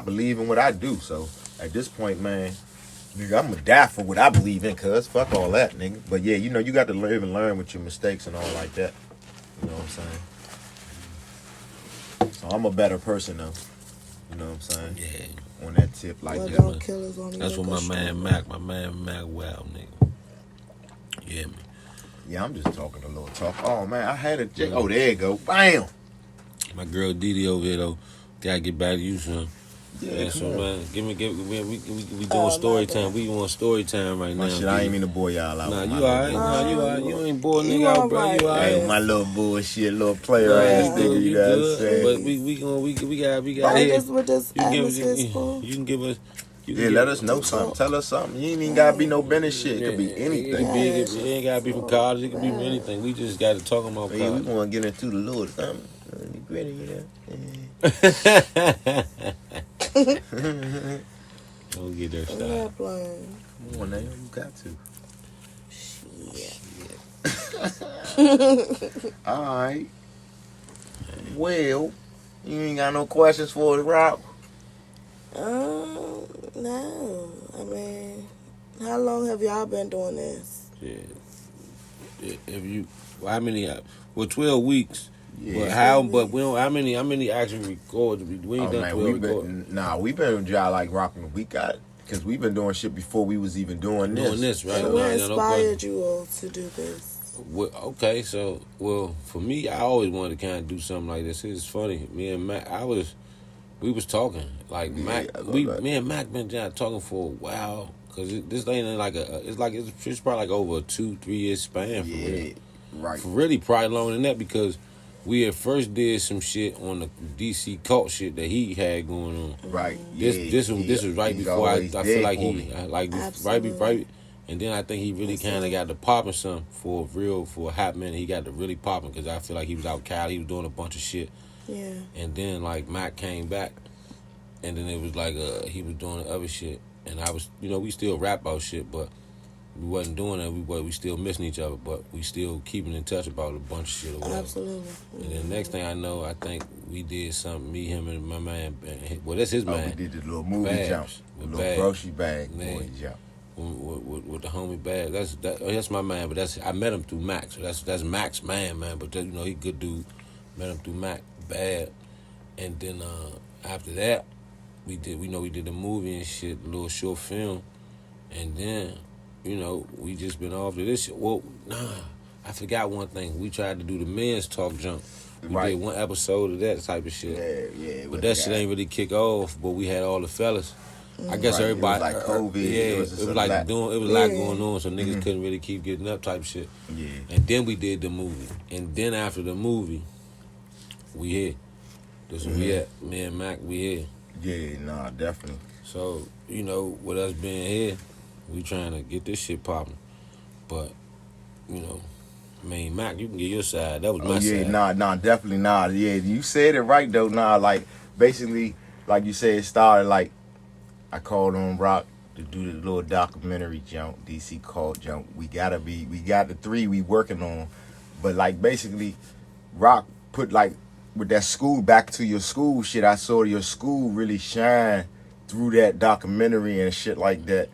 believe in what I do. So at this point, man, nigga, I'm gonna die for what I believe in. Cause fuck all that, nigga. But yeah, you got to live and learn with your mistakes and all like that. You know what I'm saying? So I'm a better person though. You know what I'm saying? Yeah. On that tip like Well, that. don't kill us on That's the what my man Mac, wow, nigga. Yeah, man. Yeah, I'm just talking a little talk. Oh man, I had a oh there you go. Bam. My girl DD over here though. Gotta get back to you, son. Yeah, So man, we doing Oh, story my time. We want story time right my now. shit, I ain't mean to bore y'all out. Nah, with you my alright. little Nah, you alright. You ain't bored You nigga out, all bro. right. You alright. Hey, my little bullshit, little player Nah, ass you nigga, good, you you know what I'm good. saying? But we got Right, here. just with this You can give us, atmosphere, spool. you can give us. You can Yeah, give let us us know something. Tell us something. You ain't even gotta be no business shit. It could be It anything. could be, it ain't gotta be from college. It could be from anything. We just got to talk about Hey, we college. wanna get into the little something. Gritty, you know? Don't get that I'm started. not playing. Come on now, you got to. Alright. Well, you ain't got no questions for us, Rob? No. I mean, how long have y'all been doing this? Yeah. If you, how many? 12 weeks. Yeah. But how? But we don't. How many actually records? We ain't Oh done man, 12 records. we've been y'all like rocking the week out because we've been doing shit before we was even doing this. Doing this, right? And Nah, what no inspired you all to do this? Well, okay, so for me, I always wanted to kind of do something like this. It's funny, me and Mac, we was talking like Mac, me and Mac been talking for a while because this ain't like it's probably like over a 2-3 year span for real. Right. For really probably longer than that because we at first did some shit on the DC cult shit that he had going on. Right. This was right before I feel like Absolutely. right. And then I think he really kind of got to popping something for a hot minute. He got to really popping because I feel like he was out Cali. He was doing a bunch of shit. Yeah. And then like Mac came back, and then it was like he was doing the other shit, and I was we still rap about shit, but we wasn't doing it. We still missing each other, but we still keeping in touch about a bunch of shit or whatever. Absolutely. And then next thing I know, I think we did something. Me, him, and my man. Well, that's his man. We did the little movie Bags, jump, with little Bags. grocery bag Man. boy jump. With the homie Bad. That's my man, but I met him through Mac, so that's Mac's man, but he good dude. Met him through Mac Bad, and then after that, we did the movie and shit, a little short film, and then we just been off to this shit. Well, I forgot one thing. We tried to do the men's talk jump. We did one episode of that type of shit. Yeah. But that shit ain't really kick off. But we had all the fellas. I guess everybody it was like COVID. it was a lot going on, so niggas couldn't really keep getting up type shit. Yeah. And then we did the movie, and then after the movie, we here. This is where we at. Me and Mac, we here. Yeah, nah, definitely. So with us being here, we trying to get this shit popping. But Mac, you can get your side. That was my side. Nah, definitely nah. Yeah, you said it right though. Nah, like basically, like you said, it started like I called on Rock to do the little documentary jump, DC cult jump. We got the 3 we working on, but like basically, Rock put like with that school back to your school shit. I saw your school really shine through that documentary and shit like that,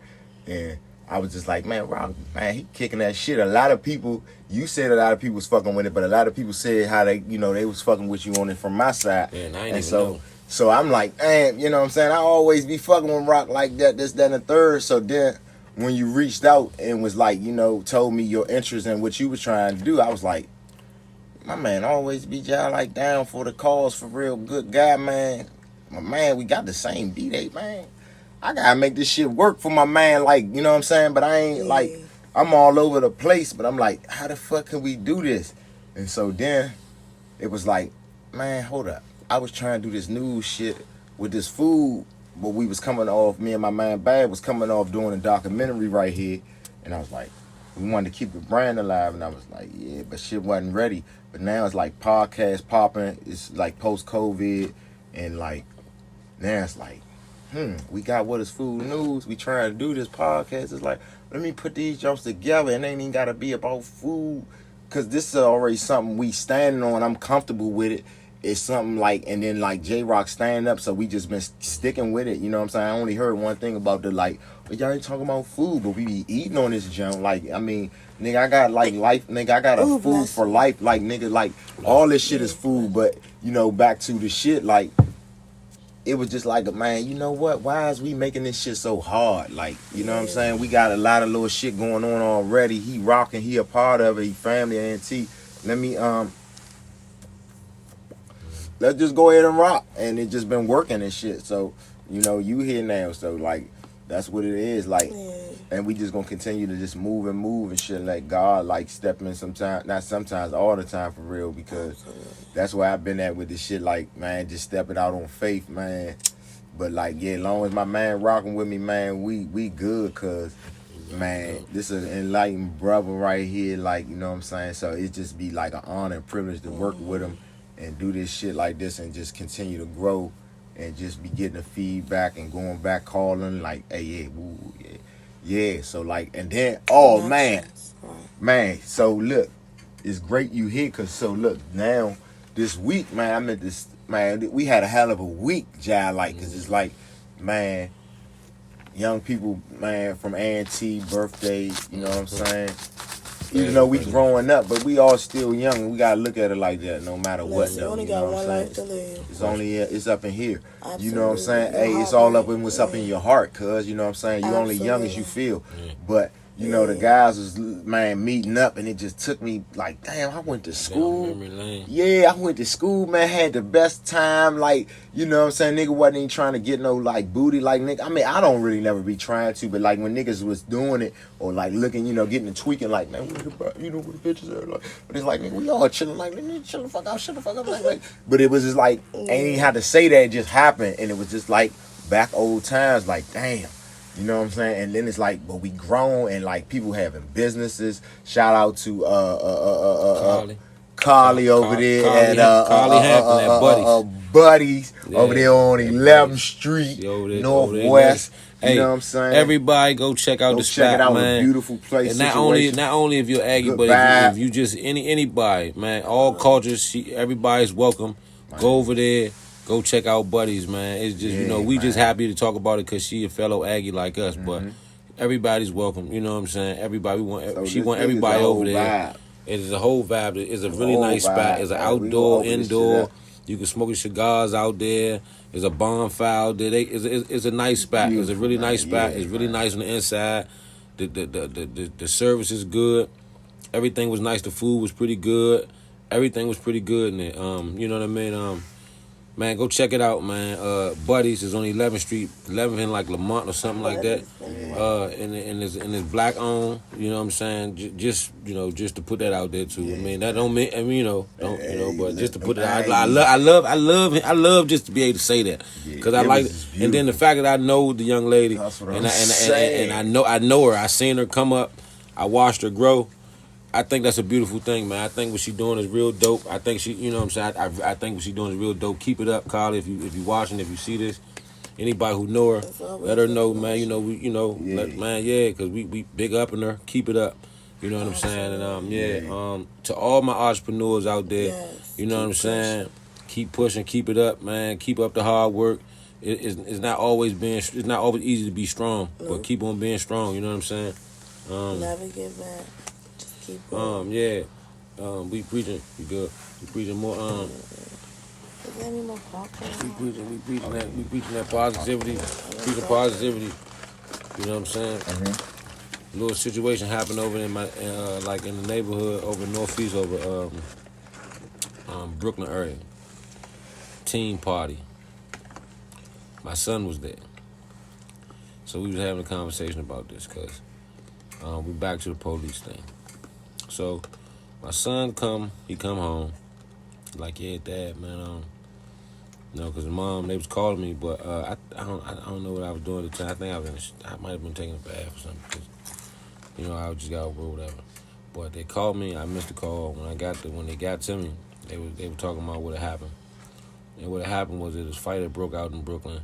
and I was just like, man, Rock, man, he kicking that shit. A lot of people, you said a lot of people was fucking with it, but a lot of people said how they, they was fucking with you on it from my side. Yeah, and I ain't and even so, know. so I'm like, man, you know what I'm saying? I always be fucking with Rock like that, this, that, and the third. So then when you reached out and was like, told me your interest in what you was trying to do, I was like, my man always be y'all like down for the cause, for real, good guy, man. My man, we got the same B-Day, man. I gotta make this shit work for my man, like, you know what I'm saying? But I ain't like, I'm all over the place, but I'm like, how the fuck can we do this? And so then it was like, man, hold up. I was trying to do this new shit with this food, but we was coming off, me and my man Bad was coming off doing a documentary right here. And I was like, we wanted to keep the brand alive. And I was like, yeah, but shit wasn't ready. But now it's like podcast popping. It's like post-COVID. And like, now it's like, we got What Is Food News. We trying to do this podcast. It's like, let me put these jumps together, and it ain't even got to be about food. Because this is already something we standing on. I'm comfortable with it. It's something like, and then like J-Rock standing up, so we just been sticking with it. You know what I'm saying? I only heard one thing about the like, but y'all ain't talking about food, but we be eating on this junk. Like, I mean, nigga, I got like life, nigga, I got a food for life. Like, nigga, like all this shit is food, but back to the shit, like, it was just like, man, you know what? Why is we making this shit so hard? Like, you know what I'm saying? We got a lot of little shit going on already. He rocking, he a part of it, he family, ANT. Let me, let's just go ahead and rock. And it just been working and shit. So, you here now. So, like, that's what it is. Like, and we just gonna continue to just move and shit. Let God, like, step in sometimes, not sometimes, all the time for real, because that's where I've been at with this shit. Like, man, just stepping out on faith, man. But, like, yeah, as long as my man rocking with me, man, we good, cause, man, this is an enlightened brother right here. Like, you know what I'm saying? So it just be like an honor and privilege to work with him and do this shit like this and just continue to grow and just be getting the feedback and going back calling like, hey, yeah, woo, yeah. So like, and then, oh man, so look, it's great you here, cause so look, now this week, man, I met this, man, we had a hell of a week, Jai, like, cause it's like, man, young people, man, from A&T birthday, you know what I'm saying? Even though we growing up, but we all still young, and we gotta look at it like that, no matter what. You only got one life to live. It's up in here. Absolutely. You know what I'm saying? Hey, it's all up in what's up in your heart, cuz, you know what I'm saying? You only young as you feel. But the guys was, man, meeting up, and it just took me like, damn, I went to school. Yeah, I went to school, man, had the best time. Like, you know what I'm saying? Nigga wasn't even trying to get no, like, booty. Like, nigga, I mean, I don't really never be trying to, but, like, when niggas was doing it or, like, looking, getting the tweaking, like, man, what the bitches are like. But it's like, nigga, we all chilling, like, nigga, chill the fuck out. Like, but it was just like, ain't even had to say that, it just happened. And it was just like back old times, like, damn. You know what I'm saying? And then it's like, but we grown and like people having businesses. Shout out to Carly over there at Buddies over there on 11th Street, Northwest. You know what I'm saying? Everybody go check out the spot, check it out, man. A beautiful place. And not only if you're Aggie, but if you just anybody, man, all cultures, everybody's welcome. Man. Go over there. Go check out Buddies, man. It's just, we just happy to talk about it because she a fellow Aggie like us. But everybody's welcome. You know what I'm saying? Everybody, she want everybody over there. It is a whole vibe. It's a really nice spot. It's an outdoor, indoor. You can smoke your cigars out there. There's a bonfire out there. It's a nice spot. It's a really nice spot. It's really nice on the inside. The service is good. Everything was nice. The food was pretty good. Everything was pretty good in it. You know what I mean? Man, go check it out, man. Buddies is on 11th Street, 11th in like Lamont or something like that. And it's black owned. You know what I'm saying? Just to put that out there too. I mean, that don't mean, but just to put it out. I love just to be able to say that because I like. And then the fact that I know the young lady, and I know her. I seen her come up. I watched her grow. I think that's a beautiful thing, man. I think what she's doing is real dope. I think she, you know what I'm saying? I think what she's doing is real dope. Keep it up, Carly. If you watching, if you see this, anybody who know her, let her know, man. Because we big up in her. Keep it up. You know what I'm saying? And to all my entrepreneurs out there, you know what I'm saying? Keep pushing, keep it up, man. Keep up the hard work. it's not always easy to be strong, but keep on being strong. You know what I'm saying? Never give back. Just keep going. Yeah. We preaching. We good. We preaching more. Is there any more popcorn? We preaching that positivity. Preaching positivity. You know what I'm saying? Mm-hmm. Little situation happened over in my like in the neighborhood over northeast over Brooklyn area. Teen party. My son was there, so we was having a conversation about this because we back to the police thing. So my son come home, like, yeah, Dad, man, because mom, they was calling me, but I don't know what I was doing at the time. I think I might have been taking a bath or something, cause, I just got over or whatever. But they called me. I missed the call. When they got to me, they were talking about what had happened. And what had happened was this fight that broke out in Brooklyn,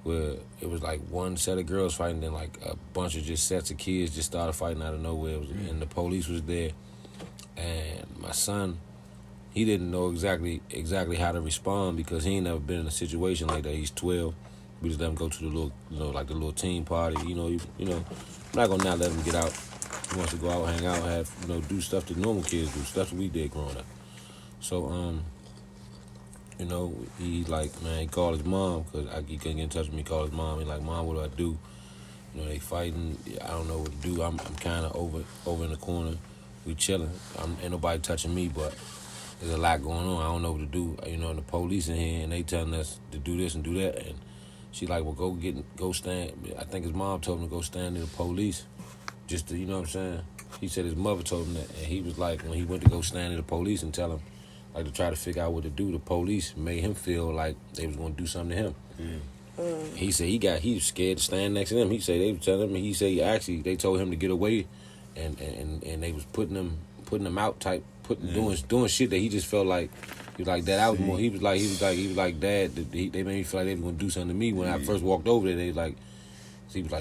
where it was like one set of girls fighting, then like a bunch of just sets of kids just started fighting out of nowhere. And the police was there, and my son, he didn't know exactly how to respond because he ain't never been in a situation like that. He's 12. We just let him go to the little, like the little teen party. I'm not gonna not let him get out. He wants to go out, hang out, have, do stuff that normal kids do, stuff that we did growing up. So, he like, man, he called his mom because he couldn't get in touch with me. He called his mom. He like, Mom, what do I do? They fighting. I don't know what to do. I'm kind of over in the corner. We chilling. Ain't nobody touching me, but there's a lot going on. I don't know what to do. And the police in here, and they telling us to do this and do that. And she like, well, go stand. I think his mom told him to go stand in the police, just to, you know what I'm saying? He said his mother told him that, and he was like, when he went to go stand in the police and tell him, like, to try to figure out what to do, the police made him feel like they was gonna do something to him. He said he was scared to stand next to them. He said they was telling him. He said actually they told him to get away, and they was putting him out type. Doing shit that he just felt like he was like that. I was more. He was like Dad. They made me feel like they were gonna do something to me when I first walked over there. He was like,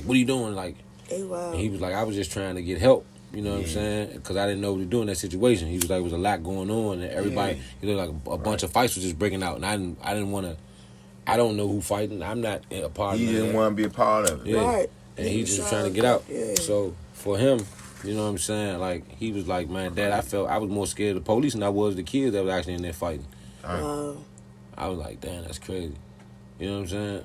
what are you doing? Like, wow. And he was like, I was just trying to get help. You know what I'm saying? Because I didn't know what to do in that situation. He was like, there was a lot going on, and everybody, like a bunch of fights was just breaking out, and I didn't want to. I don't know who fighting. I'm not a part of it. He didn't want to be a part of it. Yeah. Right. And he just trying to get out. Yeah. So for him, you know what I'm saying? Like, he was like, man, Dad, I was more scared of the police than I was the kids that was actually in there fighting. Wow. I was like, damn, that's crazy. You know what I'm saying?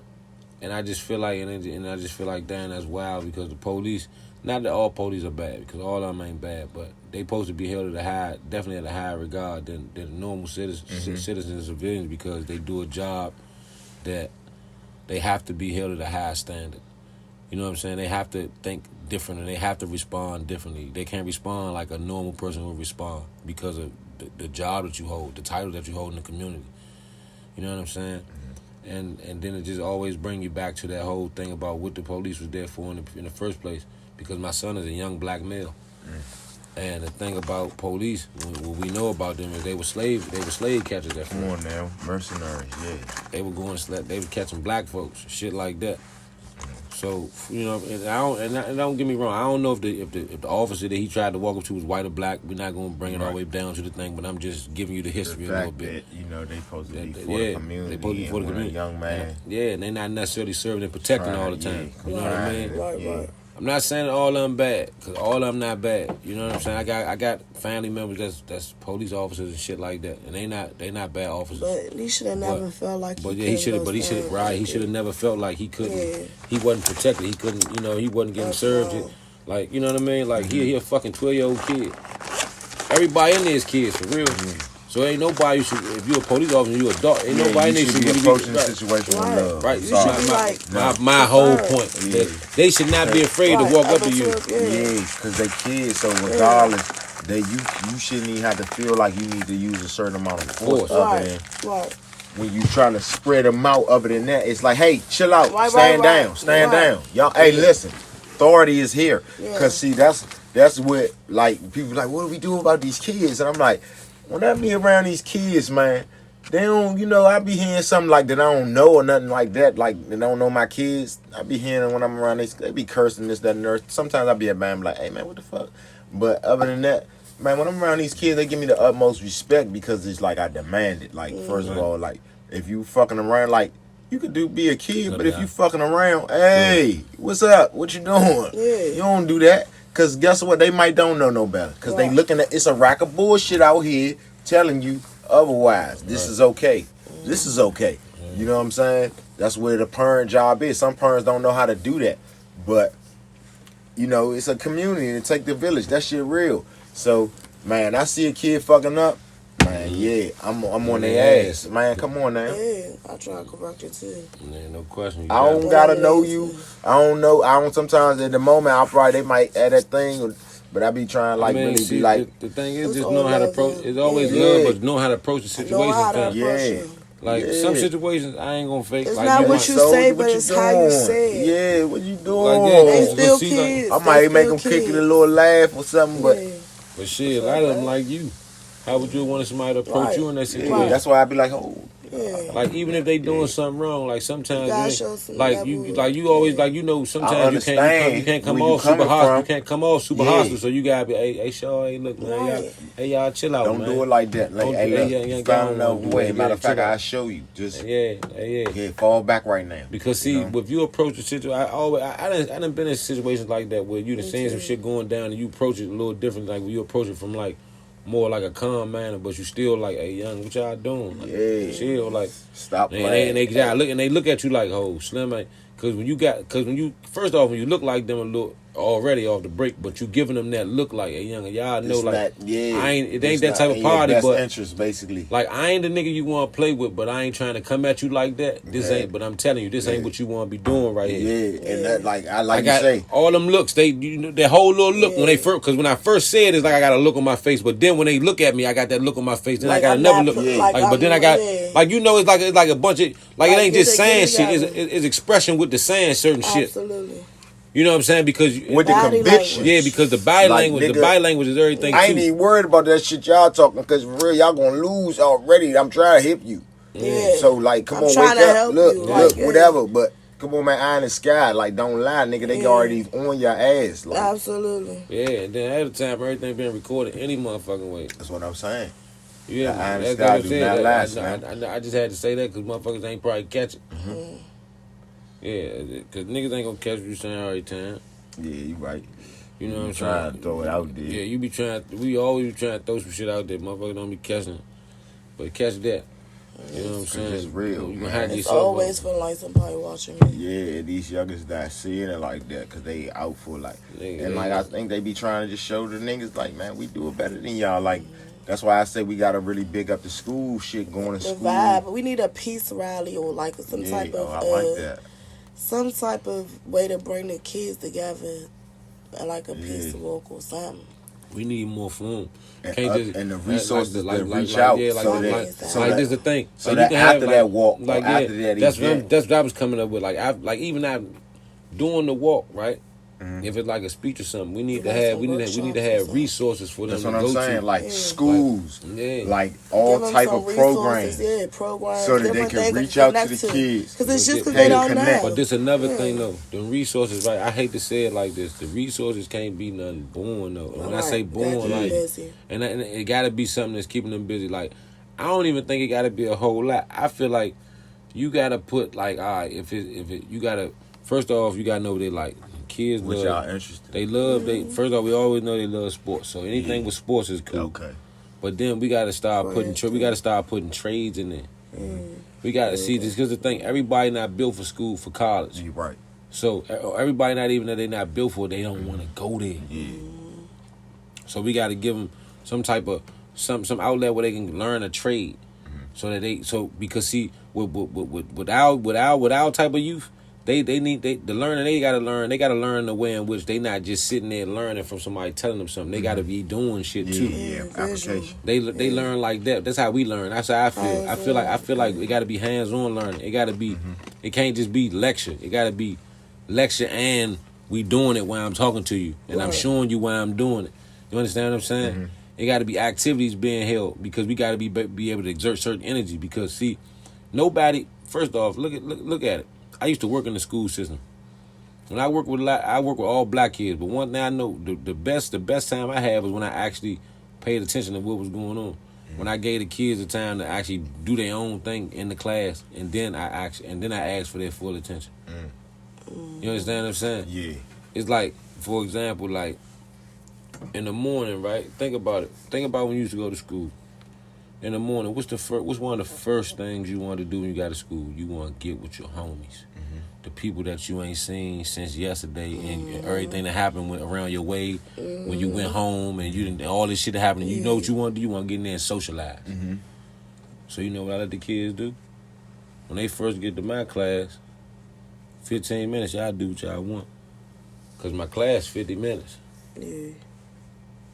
And I just feel like, damn, that's wild because the police, not that all police are bad, because all of them ain't bad, but they supposed to be held definitely at a higher regard than normal citizens and civilians, because they do a job that they have to be held at a high standard. You know what I'm saying? They have to think different, and they have to respond differently. They can't respond like a normal person would respond because of the job that you hold, the title that you hold in the community. You know what I'm saying? And then it just always bring you back to that whole thing about what the police was there for in the first place, because my son is a young black male. And the thing about police, what we know about them is they were slave catchers at first. Come on now, mercenaries, yeah. They were they were catching black folks, shit like that. So, and don't get me wrong, I don't know if the officer that he tried to walk up to was white or black. We're not gonna bring it all the way down to the thing, but I'm just giving you the history a little bit. That, they supposed to be for the community. They supposed to be for the community. Young man. Yeah, and they not necessarily serving and protecting all the time. You know what I mean? Right. I'm not saying that all of them bad, because all of them not bad. You know what I'm saying? I got family members that's police officers and shit like that, and they not bad officers. But he should have never felt like. He should have never felt like he couldn't. Yeah. He wasn't protected. He couldn't. He wasn't getting served. Like, you know what I mean? Like, he a fucking 12-year-old kid. Everybody in there is kids for real. So ain't nobody should. If you a police officer, you adult. Ain't nobody in there should be really approaching the situation with love. Right. My whole point. They should not be afraid to walk up to you. Yeah, because they kids. So regardless, you shouldn't even have to feel like you need to use a certain amount of force. Right. When you trying to spread them out, other than that, it's like, hey, chill out, stand down, y'all. Hey, listen, authority is here. Cause see, that's what, like, people like, what do we do about these kids? And I'm like, when I be around these kids, man, they don't, I be hearing something like that I don't know or nothing like that. Like, they don't know my kids. I be hearing when I'm around they be cursing this, that, and that. Sometimes I be at man, like, hey, man, what the fuck? But other than that, man, when I'm around these kids, they give me the utmost respect because it's like I demand it. Like, first of all, like, if you fucking around, like, You could be a kid, No but if doubt. you fucking around, hey, what's up? What you doing? Yeah. You don't do that. Cause guess what? They might don't know no better. Cause they Right. looking at it's a rack of bullshit out here telling you otherwise. This is okay. This is okay. You know what I'm saying? That's where the parent job is. Some parents don't know how to do that. But you know, it's a community and it take the village. That shit real. So, man, I see a kid fucking up. Man, yeah, I'm on their ass. Man, come on now. Yeah, I try to correct it too. Man, no question. I don't gotta know you. I don't know. I don't. Sometimes at the moment, I probably they might add that thing, but I be trying like really see, be like, the thing is It's just all know how to love, approach. man. It's always Yeah. love, but know how to approach the Know how situation. to fam. Yeah. approach it. Like Yeah. some situations, I ain't gonna fake. It's like not you what might- you soldier, say, what but it's how you doing? say it. Yeah, what you doing? Like, yeah, They But still see, like, kids. I They might make still them kick it a kids. little laugh or something, but Yeah. But shit, a lot of them like you. How would you want somebody to approach Right. you in that yeah, situation? that's why I be like, oh, Yeah. Like even if they doing something wrong, like sometimes You gotta you show some like level. you always Yeah. like you know I sometimes you understand can't come where you off super coming hostile. from. You can't come off super Yeah. hostile. So you gotta be hey Shaw, hey look man, Right. y'all chill out, don't man. do it like that. Like, Don't hey, do- look, yeah, you yeah, found yeah, no don't do way. that. Matter Yeah, of fact, chill out. I'll show you. Just Yeah. fall back right now. Because see, You know? if you approach the situation, I done been in situations like that where you done seen some shit going down and you approach it a little different. Like when you approach it from like more like a calm manner, but you still like, hey young, what y'all doing? Like, Yeah. chill, like. Stop And playing. they look at you like, oh, Slim, because when you first off when you look like them a little already off the break, but you giving them that look like, hey, young, y'all know It's like, not, yeah, it it's ain't that not type of in your party, best but interest, basically. like I ain't the nigga you want to play with, but I ain't trying to come at you like that. This Yeah. ain't, but I'm telling you, this ain't Yeah. what you want to be doing right here. Yeah, and that like I I like you got say. all them looks. They, you know, that whole little look when they first, because when I first said it's like I got a look on my face, but then when they look at me, I got that look on my face. Then Like I got I'm another not look. put- Like, like but then I'm- I got yeah. like it's like a bunch of like it Like, ain't just get saying it shit. together. It's expression with the saying certain shit. Absolutely. You know what I'm saying? Because With the Body conviction. yeah, because the body Like, language, the nigga, body language is everything I ain't too. even worried about that shit y'all talking, because for real, y'all gonna lose already. I'm trying to hip you. Yeah. So, like, come I'm on, trying wake to up. help Look, you, look, like, whatever. But come on, man, eye in the sky. Like, don't lie, nigga. They Yeah. already on your ass. Like, Absolutely. Yeah, and then at the time everything being recorded any motherfucking way. that's what I'm saying. Yeah, The eye in the that's sky what I'm do saying. not last, I man. I just had to say that because motherfuckers ain't probably catch it. Mm-hmm. Yeah, because niggas ain't gonna catch what you saying every time. Yeah, you right. You know what I'm Trying saying? to throw it out there. Yeah, you be trying. We always be trying to throw some shit out there. Motherfuckers don't be catching it, but catch that. You know what I'm saying? it's real, You can man. hide It's yourself. always feeling like somebody watching me. Yeah, these youngers not seeing it like that because they out for like, Nigga, and they- like I think they be trying to just show the niggas like, man, we do it better than y'all. Like, that's why I say we gotta really big up the school shit, going to The school. vibe. We need a peace rally or like some Yeah, type of I like that. some type of way to bring the kids together, like a peace Yeah. walk or something. We need more form. And, Can't just and the like- resources like- that like- reach like- out, yeah, like- so like- that, like- so like that, this the thing. so Like, that you can have, after like- that walk, like, or after yeah, that that's event, that's what I was coming up with. Like even I doing the walk, right? If it's like a speech or something, we need to Like have some we need to workshops or have something. resources for them that's to what I'm go saying. to. Like Yeah. schools, Yeah. like all Give 'em type some of resources, programs, yeah, programs, so that they different can things reach out to connect the kids. Because it's just because They they can don't connect. know. But this another thing though. The resources, right? I hate to say it like this. The resources can't be nothing born though. And when I Right. say That born, keep like, busy. and it got to be something that's keeping them busy. Like, I don't even think it got to be a whole lot. I feel like you got to put like, all right, if it, you got to first off, you got to know what they like. Kids Which love. y'all interested? They love. They first off, we always know they love sports. So anything with sports is cool. Okay. But then we got to start For putting. instance. We got to start putting trades in there. We got to see this because the thing. Everybody not built for school for college. You right. So everybody not even that they not built for. They don't want to go there. Yeah. So we got to give them some type of some outlet where they can learn a trade. So that because see with our type of youth. They need the learning. They gotta learn the way in which they not just sitting there learning from somebody telling them something. They gotta be doing shit Yeah, too. yeah, application. They learn like that. That's how we learn. That's how I feel. I feel like it gotta be hands on learning. It gotta be. It can't just be lecture. It gotta be lecture and we doing it while I'm talking to you and I'm Right. showing you why I'm doing it. You understand what I'm saying? It gotta be activities being held because we gotta be able to exert certain energy because see, nobody. First off, look at it. I used to work in the school system. When I work with all black kids, but one thing I know, the best time I had was when I actually paid attention to what was going on. When I gave the kids the time to actually do their own thing in the class, and then I asked for their full attention. You understand what I'm saying? Yeah. It's like, for example, like in the morning, right? Think about it. Think about when you used to go to school. In the morning, what's one of the first things you want to do when you got to school? You want to get with your homies, the people that you ain't seen since yesterday, and everything that happened around your way when you went home, and you didn't, all this shit that happened. And you know what you want to do? You want to get in there and socialize. So you know what I let the kids do? When they first get to my class, 15 minutes, y'all do what y'all want, cause my class 50 minutes. Yeah.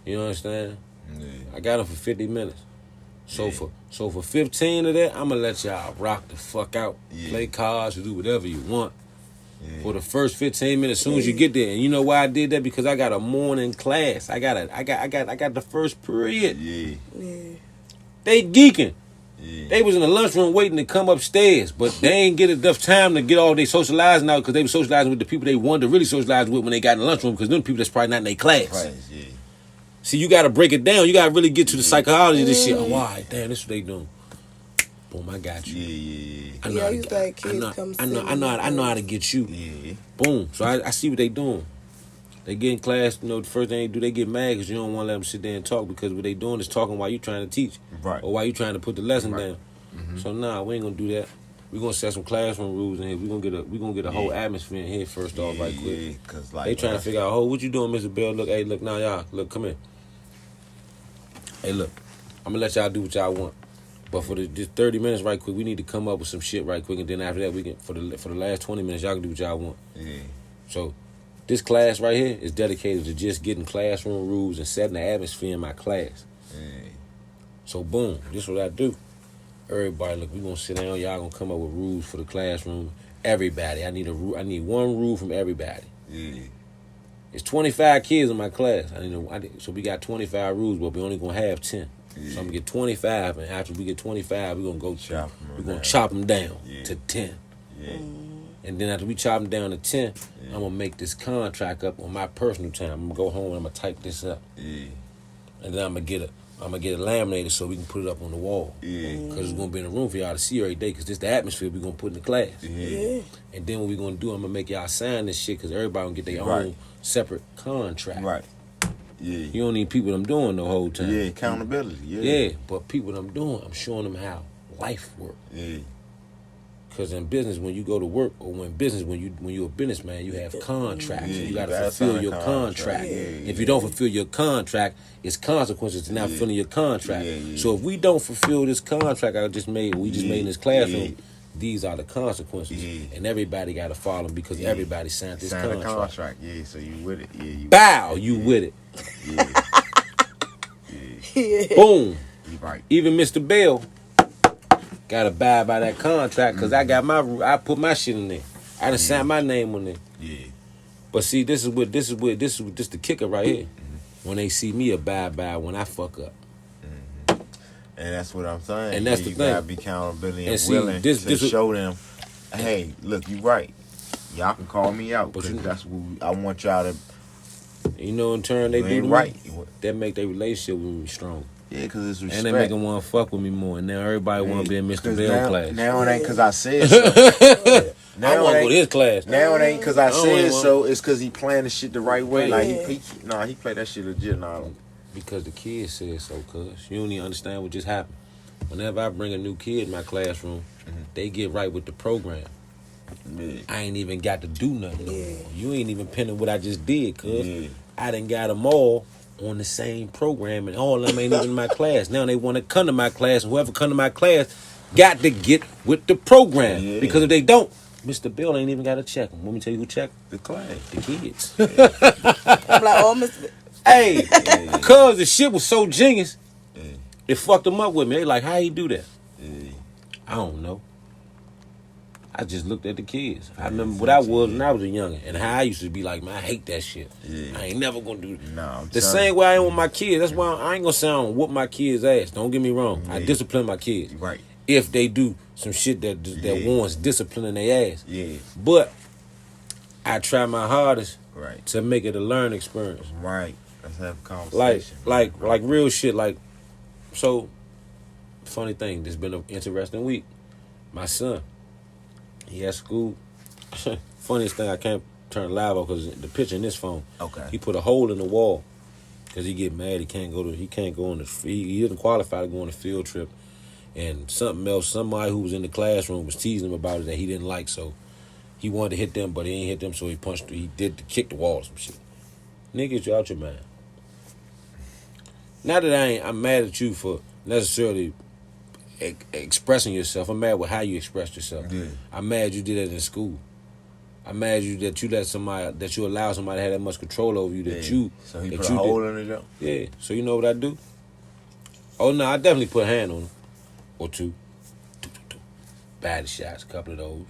You understand? Yeah. I got them for 50 minutes. So for 15 of that, I'm gonna let y'all rock the fuck out, play cards, or do whatever you want. For the first 15 minutes, as soon as you get there, and you know why I did that? Because I got a morning class. I got the first period. Yeah. They geeking. Yeah. They was in the lunchroom waiting to come upstairs, but they ain't get enough time to get all they socializing out because they were socializing with the people they wanted to really socialize with when they got in the lunchroom, because them people that's probably not in their class. Yeah. See, you got to break it down. You got to really get to the psychology of this shit. Oh, why? Damn, this is what they doing. Boom, I got you. Yeah. I know how to get. I know how to get you. Yeah. Boom. So I see what they doing. They get in class. You know, the first thing they do, they get mad because you don't want to let them sit there and talk, because what they doing is talking while you trying to teach, Right. or while you trying to put the lesson down. So nah, we ain't gonna do that. We gonna set some classroom rules in here. We gonna get a whole atmosphere in here first off, right quick. Yeah, cause like They trying to figure out, oh, what you doing, Mr. Bell? Look, hey, look, now y'all, look, come here. Hey, look, I'm gonna let y'all do what y'all want, but for just 30 minutes, right quick, we need to come up with some shit right quick, and then after that, we can for the last 20 minutes, y'all can do what y'all want. Yeah. So, this class right here is dedicated to just getting classroom rules and setting the atmosphere in my class. Yeah. So, boom, this is what I do. Everybody, look, we gonna sit down. Y'all gonna come up with rules for the classroom. Everybody, I need one rule from everybody. Yeah. It's 25 kids in my class. So we got 25 rules, but we only gonna have 10. Yeah. So I'm gonna get 25, and after we get 25, we gonna go chop them down to 10. Yeah. And then after we chop them down to 10, I'm gonna make this contract up on my personal time. I'm gonna go home and I'm gonna type this up. Yeah. And then I'm gonna get it laminated so we can put it up on the wall. Yeah. Because it's gonna be in the room for y'all to see every day, because this the atmosphere we gonna put in the class. Yeah. And then what we gonna do, I'm gonna make y'all sign this shit, because everybody gonna get their own separate contract. Right. Yeah. You don't need people I'm doing the whole time. Yeah, accountability. Yeah. Yeah, but people I'm doing, I'm showing them how life works. Yeah. Because in business, when you go to work, or when you're a businessman, you have contracts. Yeah, you got to gotta fulfill sign your a contract. contract. Yeah, If you don't fulfill your contract, it's consequences to not fulfilling your contract. Yeah. So if we don't fulfill this contract we just made in this classroom, these are the consequences. Yeah. And everybody got to follow them, because everybody signed this Sign contract. the contract. Yeah, so you with it. Yeah, you Bow, you with it. Yeah. Yeah. Boom. You right. Even Mr. Bell gotta abide by that contract, because I put my shit in there. I done signed my name on there. Yeah. But see, this is the kicker right here. When they see me abide by when I fuck up. And that's what I'm saying. And that's you the thing. Gotta be accountability and see, willing this to show them, hey, look, you right. Y'all can call me out, But because that's what I want y'all to. You know, in turn they You do ain't to right. me, that make their relationship with me strong. Yeah, because it's respect. And they make them want to fuck with me more. And now everybody want to be in Mr. 'Cause Bell class. Now it ain't because I said so. I want to go to his class. Now it ain't because I said want- so. It's because he playing the shit the right way. Like Yeah. he played that shit legit. Because the kids said so, cuz. You don't even understand what just happened. Whenever I bring a new kid in my classroom, they get right with the program. Yeah. I ain't even got to do nothing no more. You ain't even pinning what I just did, cuz. Yeah. I done got them all on the same program, and all of them ain't even in my class. Now they want to come to my class, and whoever come to my class got to get with the program. Yeah. Because if they don't, Mr. Bill ain't even got to check them. Let me tell you who checked The class. the kids. I'm like, oh, Mr. Hey, cuz the shit was so genius, Yeah. it fucked them up with me. They like, how he do that? Yeah. I don't know. I just looked at the kids. I remember what I was when I was a youngin', and how I used to be like, man, I hate that shit. Yeah. I ain't never gonna do that. No, I'm The telling same you. way I am with my kids. That's why I ain't gonna say I don't whoop my kids' ass. Don't get me wrong. I discipline my kids. Right. If they do some shit that warrants disciplining their ass. Yeah. But I try my hardest Right. to make it a learning experience. Right. Let's have a conversation. Like real shit. Like, so funny thing, this been an interesting week. My son, he at school. Funniest thing, I can't turn live off because the picture in this phone. Okay. He put a hole in the wall because he get mad. He can't go on the. He didn't qualify to go on a field trip, and something else. Somebody who was in the classroom was teasing him about it that he didn't like. So he wanted to hit them, but he ain't hit them. So he punched. He did to kick the wall or some shit. Nigga, you out your mind. Not that I'm mad at you for necessarily expressing yourself. I'm mad with how you expressed yourself. Yeah. I'm mad you did that in school. I'm mad that you allow somebody to have that much control over you So he put a hole in it though? Yeah. So you know what I do? Oh no, I definitely put a hand on him. Or two. Body shots, a couple of those.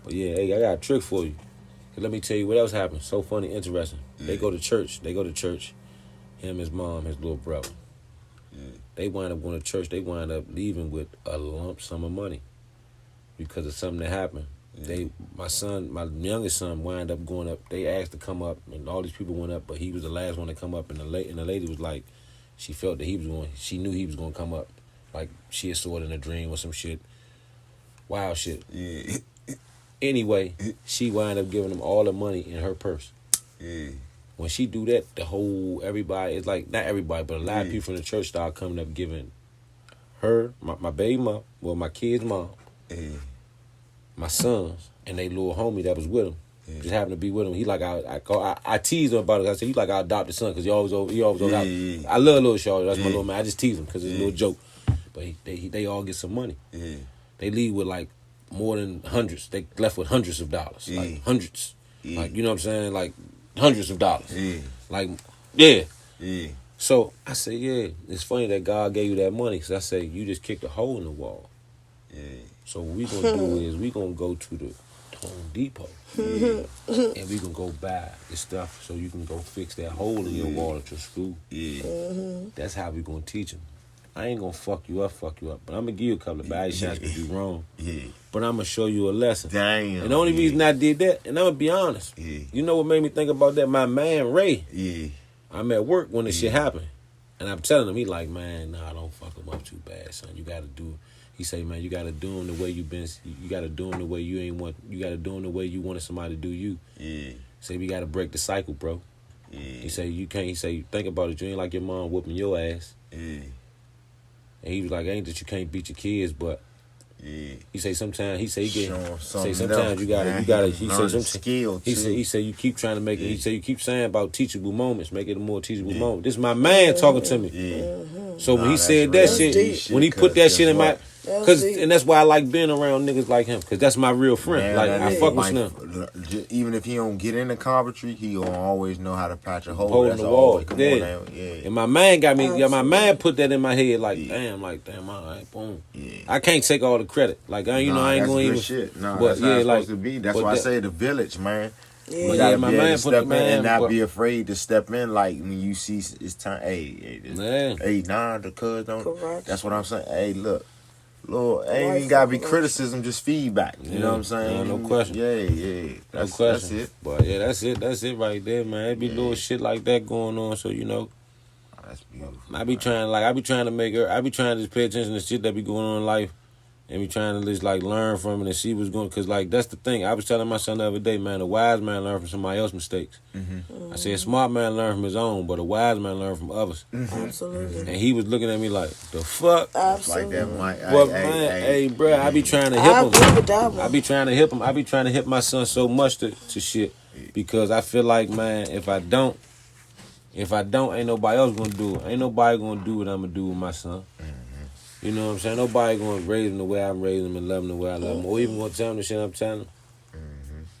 But yeah, hey, I got a trick for you. Let me tell you what else happened. So funny, interesting. Yeah. They go to church. Him, his mom, his little brother. Yeah. They wind up going to church. They wind up leaving with a lump sum of money because of something that happened. Yeah. My youngest son, wind up going up. They asked to come up, and all these people went up, but he was the last one to come up. And the lady was like, she felt that she knew he was going to come up, like she had saw it in a dream or some shit, wild shit. Yeah. Anyway, she wind up giving him all the money in her purse. Yeah. When she do that, everybody, it's like, not everybody, but a lot of people from the church start coming up giving her, my baby mom, well, my kid's mom, my sons, and they little homie that was with him, just happened to be with him. He like, I teased him about it. I said, he like our adopted son, because he always over out. I love little Shawty, that's my little man. I just tease him, because it's a little joke. But they all get some money. Yeah. They leave with like more than hundreds. They left with hundreds of dollars. Like hundreds. Like, you know what I'm saying? Like, hundreds of dollars. Yeah. Like, yeah. Yeah. So I say, yeah, it's funny that God gave you that money. Because I say, you just kicked a hole in the wall. Yeah. So what we going to do is we going to go to the Home Depot. Yeah. And we going to go buy the stuff so you can go fix that hole in your wall at your school. Yeah. That's how we going to teach them. I ain't going to fuck you up. But I'm going to give you a couple of body shots because you're wrong. Yeah. But I'm going to show you a lesson. Damn. And the only reason I did that, and I'm going to be honest, you know what made me think about that? My man, Ray. Yeah. I'm at work when this shit happened. And I'm telling him, he like, man, nah, don't fuck him up too bad, son. You got to do, he say, man, you got to do him the way you been, you got to do him the way you got to do him the way you wanted somebody to do you. Yeah. Say, we got to break the cycle, bro. Yeah. He say, you can't, he say, think about it, you ain't like your mom whooping your ass. Yeah. And he was like, ain't that you can't beat your kids, but he say sometimes you gotta he say some skill. He say you keep trying to make it. He say you keep saying about teachable moments, make it a more teachable moment. This is my man talking to me. So when he said that shit, when he put that shit in my, and that's why I like being around niggas like him, because that's my real friend. Like I fuck with him. Even if he don't get in the carpentry, he gonna always know how to patch a hole in the wall. And my man got me. My man put that in my head. Like damn, all right, boom. I can't take all the credit. Like I ain't gonna even. Shit. No, but that's supposed to be. That's why I say the village, man. Yeah, you gotta my be able man to step in and not be afraid to step in. Like when you see it's time. Hey, the cuz don't. Correct. That's what I'm saying. Hey, look. Lord, ain't even gotta be criticism, just feedback. You know what I'm saying? No question. Yeah. That's it. But yeah, that's it right there, man. It be little shit like that going on, so you know. That's beautiful. I be trying to just pay attention to shit that be going on in life. And be trying to just like learn from it and see what's going, cause like that's the thing. I was telling my son the other day, man, a wise man learn from somebody else's mistakes. Mm-hmm. I said a smart man learn from his own, but a wise man learn from others. Mm-hmm. Absolutely. And he was looking at me like, the fuck? Absolutely. Like that, but man, hey, bro, I be trying to hip him. I be trying to hip him. I be trying to hip my son so much to shit, because I feel like, man, if I don't, ain't nobody else gonna do it. Ain't nobody gonna do what I'm gonna do with my son. You know what I'm saying? Nobody gonna raise him the way I'm raising him and love him the way I love him, or even gonna tell him the shit I'm telling him.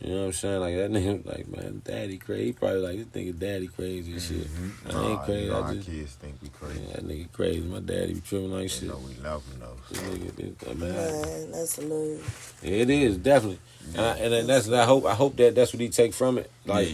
You know what I'm saying? Like that nigga, like, man, daddy crazy. He probably like, this nigga daddy crazy and shit. I ain't crazy. Our kids think we crazy. Yeah, that nigga crazy. My daddy be tripping like shit. No, we love him though. Man, that's a love. Yeah, it is definitely. And that's I hope that's what he take from it. Like,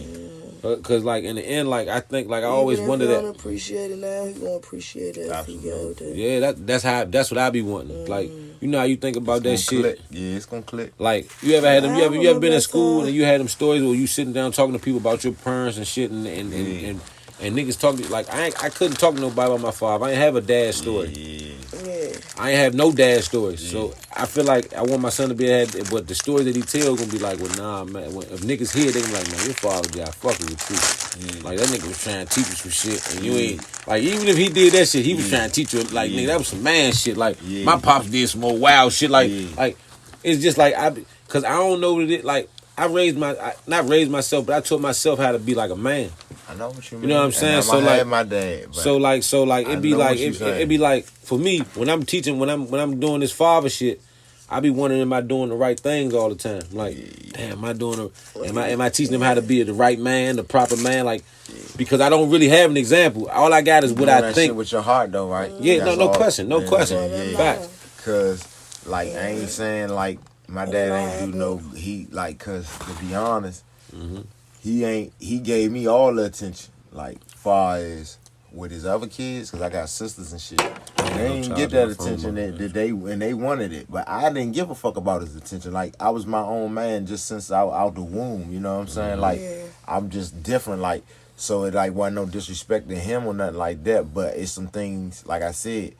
cause like in the end, like I think, like I always wonder that. He don't appreciate it now. He gonna appreciate it as he go. Yeah, that's what I be wanting. Like, you know how you think about that shit. Click. Yeah, it's gonna click. Like you ever had them? You ever been in school and you had them stories where you sitting down talking to people about your parents and shit, and niggas talking like I couldn't talk to nobody about my father. I ain't have a dad story. Yeah. I ain't have no dad stories, so I feel like I want my son to be had. But the story that he tell gonna be like, well, nah, man. If niggas here, they gonna be like, man, your father got fucking with you. Like that nigga was trying to teach you some shit, and you ain't like. Even if he did that shit, he was trying to teach you. Like nigga, that was some man shit. Like my pops did some more wild shit. Like it's just like cause I don't know what it is. Like I not raised myself, but I taught myself how to be like a man. I know what you mean. You know what I'm saying? And so I had like my dad. So like it be like it be like for me when I'm teaching when I'm doing this father shit, I be wondering am I doing the right things all the time? Like damn, am I teaching them how to be the right man, the proper man? Like because I don't really have an example. All I got is what I think. Shit with your heart though, right? Yeah, no question. Fact. Cause like I ain't saying like my dad ain't do no cause to be honest. He gave me all the attention, like far as with his other kids, cause I got sisters and shit. And they didn't get that attention that they wanted it, but I didn't give a fuck about his attention. Like I was my own man just since out the womb. You know what I'm saying? Like I'm just different. Like so it like wasn't no disrespect to him or nothing like that. But it's some things like I said.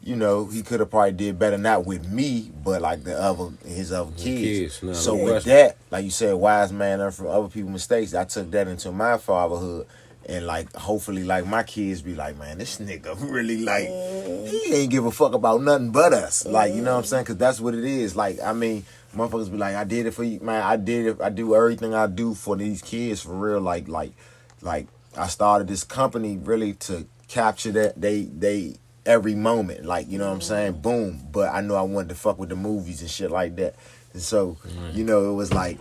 You know, he could have probably did better not with me, but like his other kids. So with that, like you said, wise man learn from other people's mistakes. I took that into my fatherhood, and like hopefully, like my kids be like, man, this nigga really like he ain't give a fuck about nothing but us. Like you know what I'm saying? Because that's what it is. Like I mean, motherfuckers be like, I did it for you, man. I did it. I do everything I do for these kids for real. Like I started this company really to capture that they. Every moment, like, you know what I'm saying? Boom. But I know I wanted to fuck with the movies and shit like that. And so, you know, it was like,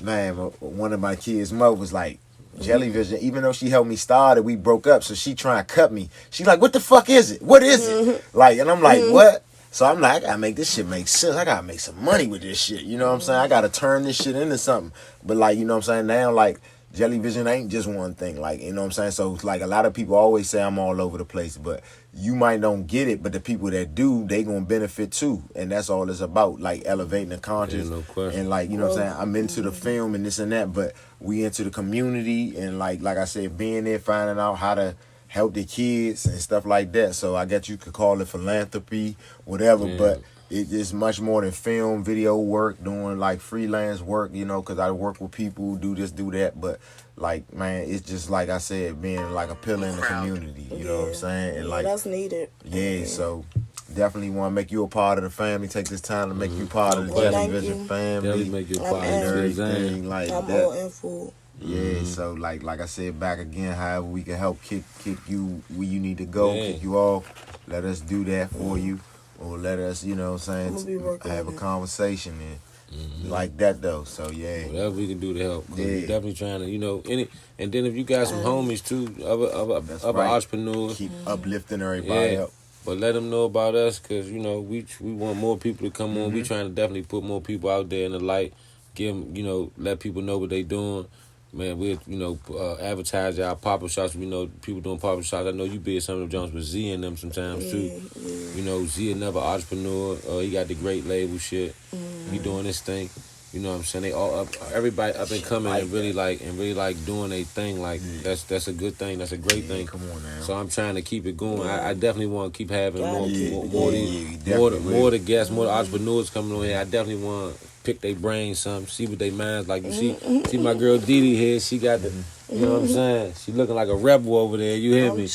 man, one of my kids' mother was like, Jellyvision, even though she helped me start it, we broke up. So she trying to cut me. She like, what the fuck is it? What is it? Like, and I'm like, what? So I'm like, I gotta make this shit make sense. I gotta make some money with this shit. You know what I'm saying? I gotta turn this shit into something. But like, you know what I'm saying? Now, like, Jellyvision ain't just one thing, like, you know what I'm saying? So, like, a lot of people always say I'm all over the place, but you might don't get it, but the people that do, they gonna benefit too, and that's all it's about, like, elevating the conscious, and, like, you know what I'm saying? I'm into the film and this and that, but we into the community, and, like I said, being there, finding out how to help the kids and stuff like that, so I guess you could call it philanthropy, whatever, but it's much more than film, video work, doing like freelance work, you know, because I work with people, do this, do that. But like, man, it's just like I said, being like a pillar in the community, you know what I'm saying? And like, that's needed. Yeah, so definitely want to make you a part of the family. Take this time to make you part of the Jellyvision family. Definitely make you a part of everything like I'm that. all in full. Yeah, so like I said, back again, however we can help kick you where you need to go, kick you off. Let us do that for you. Or let us, you know what I'm saying, have a conversation and like that though. So yeah, whatever we can do to help. We're definitely trying to, you know, and then if you got some homies too, other entrepreneurs, keep uplifting everybody up. But let them know about us, cause you know we want more people to come on. We trying to definitely put more people out there in the light, give them, you know, let people know what they doing. Man, we advertise our pop-up shops. We know people doing pop-up shops. I know you be at some of them jumps with Z and them sometimes too. You know, Z another entrepreneur. He got the great label shit. He doing this thing. You know what I'm saying? They all up, everybody up and coming and really like doing their thing. Like that's a good thing. That's a great thing. Come on now. So I'm trying to keep it going. I definitely want to keep having more the guests, more the entrepreneurs coming on here. I definitely want to pick their brains some, see what they minds like. You see my girl DEE here. She got the, you know what I'm saying? She looking like a rebel over there. You hear me?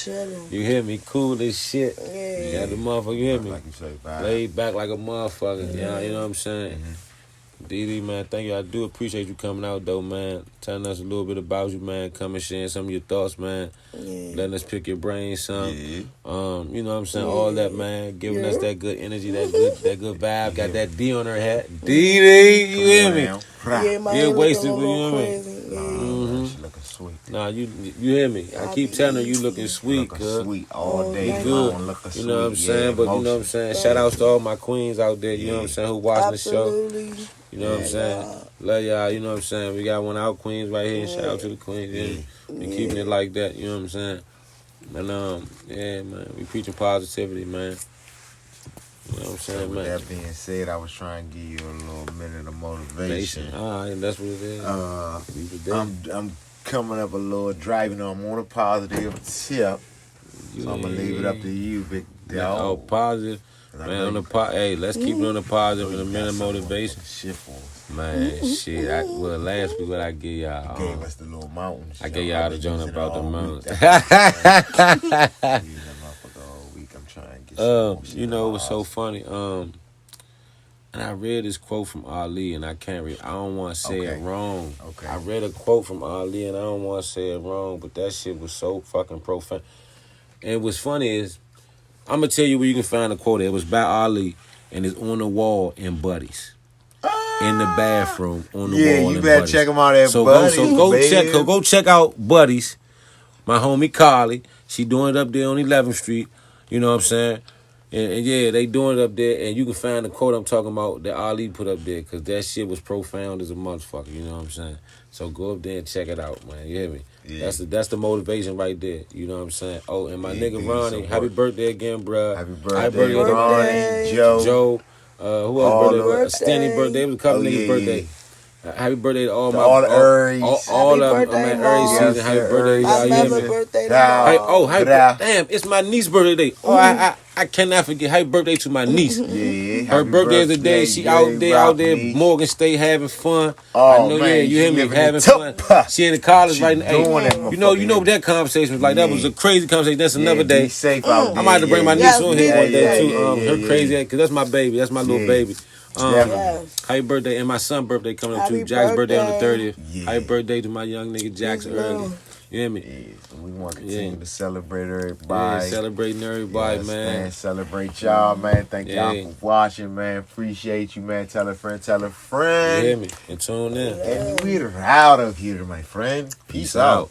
You hear me? Cool as shit. Yeah, the motherfucker. You hear me? Like you say, laid back like a motherfucker. Yeah, you know what I'm saying? DEE, man, thank you. I do appreciate you coming out, though, man. Telling us a little bit about you, man. Coming, sharing some of your thoughts, man. Letting us pick your brain some. You know what I'm saying? All that, man. Giving us that good energy, that good vibe. Got that D on her hat. DEE, you hear me? Yeah, wasted, you know what I mean? She looking sweet. Nah, you hear me? I keep telling her you looking sweet, cuz. Sweet all day. Good. You know what I'm saying? But you know what I'm saying? Shout outs to all my queens out there, you know what I'm saying, who watching the show. You know what I'm saying? Love y'all, you know what I'm saying? We got one of our queens right here. Shout out to the queens. We keeping it like that, you know what I'm saying? And yeah, man, we preaching positivity, man. You know what I'm saying, man? With that being said, I was trying to give you a little minute of motivation. Alright, that's what it is. I'm coming up a little driving. I'm on a positive tip. So I'm gonna leave it up to you, big dog. Positive. Man, on the hey, let's keep it on the positive and the minute motivation. Shit for us. Man, shit. Well, last week what I give y'all? You gave us the little mountains. I gave y'all the joint about the mountains. You know, it was so funny. And I read this quote from Ali, and I can't read. I don't want to say it wrong. Okay. I read a quote from Ali, and I don't want to say it wrong, but that shit was so fucking profound. And what's funny is, I'm gonna tell you where you can find the quote. It was by Ali, and it's on the wall in Buddies. In the bathroom on the wall. Yeah, you better check them out at Buddies. Go check out Buddies. My homie Carly, she doing it up there on 11th Street. You know what I'm saying? And yeah, they doing it up there, and you can find the quote I'm talking about that Ali put up there, because that shit was profound as a motherfucker. You know what I'm saying? So go up there and check it out, man. You hear me? Yeah. That's the motivation right there. You know what I'm saying? Oh, and my nigga Ronnie, happy birthday again, bruh. Happy birthday, Ronnie, Joe. Who else birthday? Stanley birthday. It was a couple niggas' birthday. Happy birthday to all the Aries. All of them, man. Aries season. Happy birthday, y'all. Happy birthday to damn, it's my niece's birthday. Oh, I cannot forget. Happy birthday to my niece. Yeah, her birthday is the day. She out there, Morgan State having fun. Oh, I know, man, yeah, you hear me having fun. She in the college right now. Hey, you know what that conversation was like. That was a crazy conversation. That's another day. Be safe out there. I might have to bring my niece on here one day too. Her crazy, because that's my baby. That's my little baby. Happy birthday, and my son's birthday coming up too. Jack's birthday on the 30th. Yeah. Happy birthday to my young nigga Jackson early. You hear me? Yeah, we want to continue to celebrate everybody. Yeah, celebrating everybody, man. Celebrate y'all, man. Thank y'all for watching, man. Appreciate you, man. Tell a friend, tell a friend. You hear me? And tune in. And we're out of here, my friend. Peace out.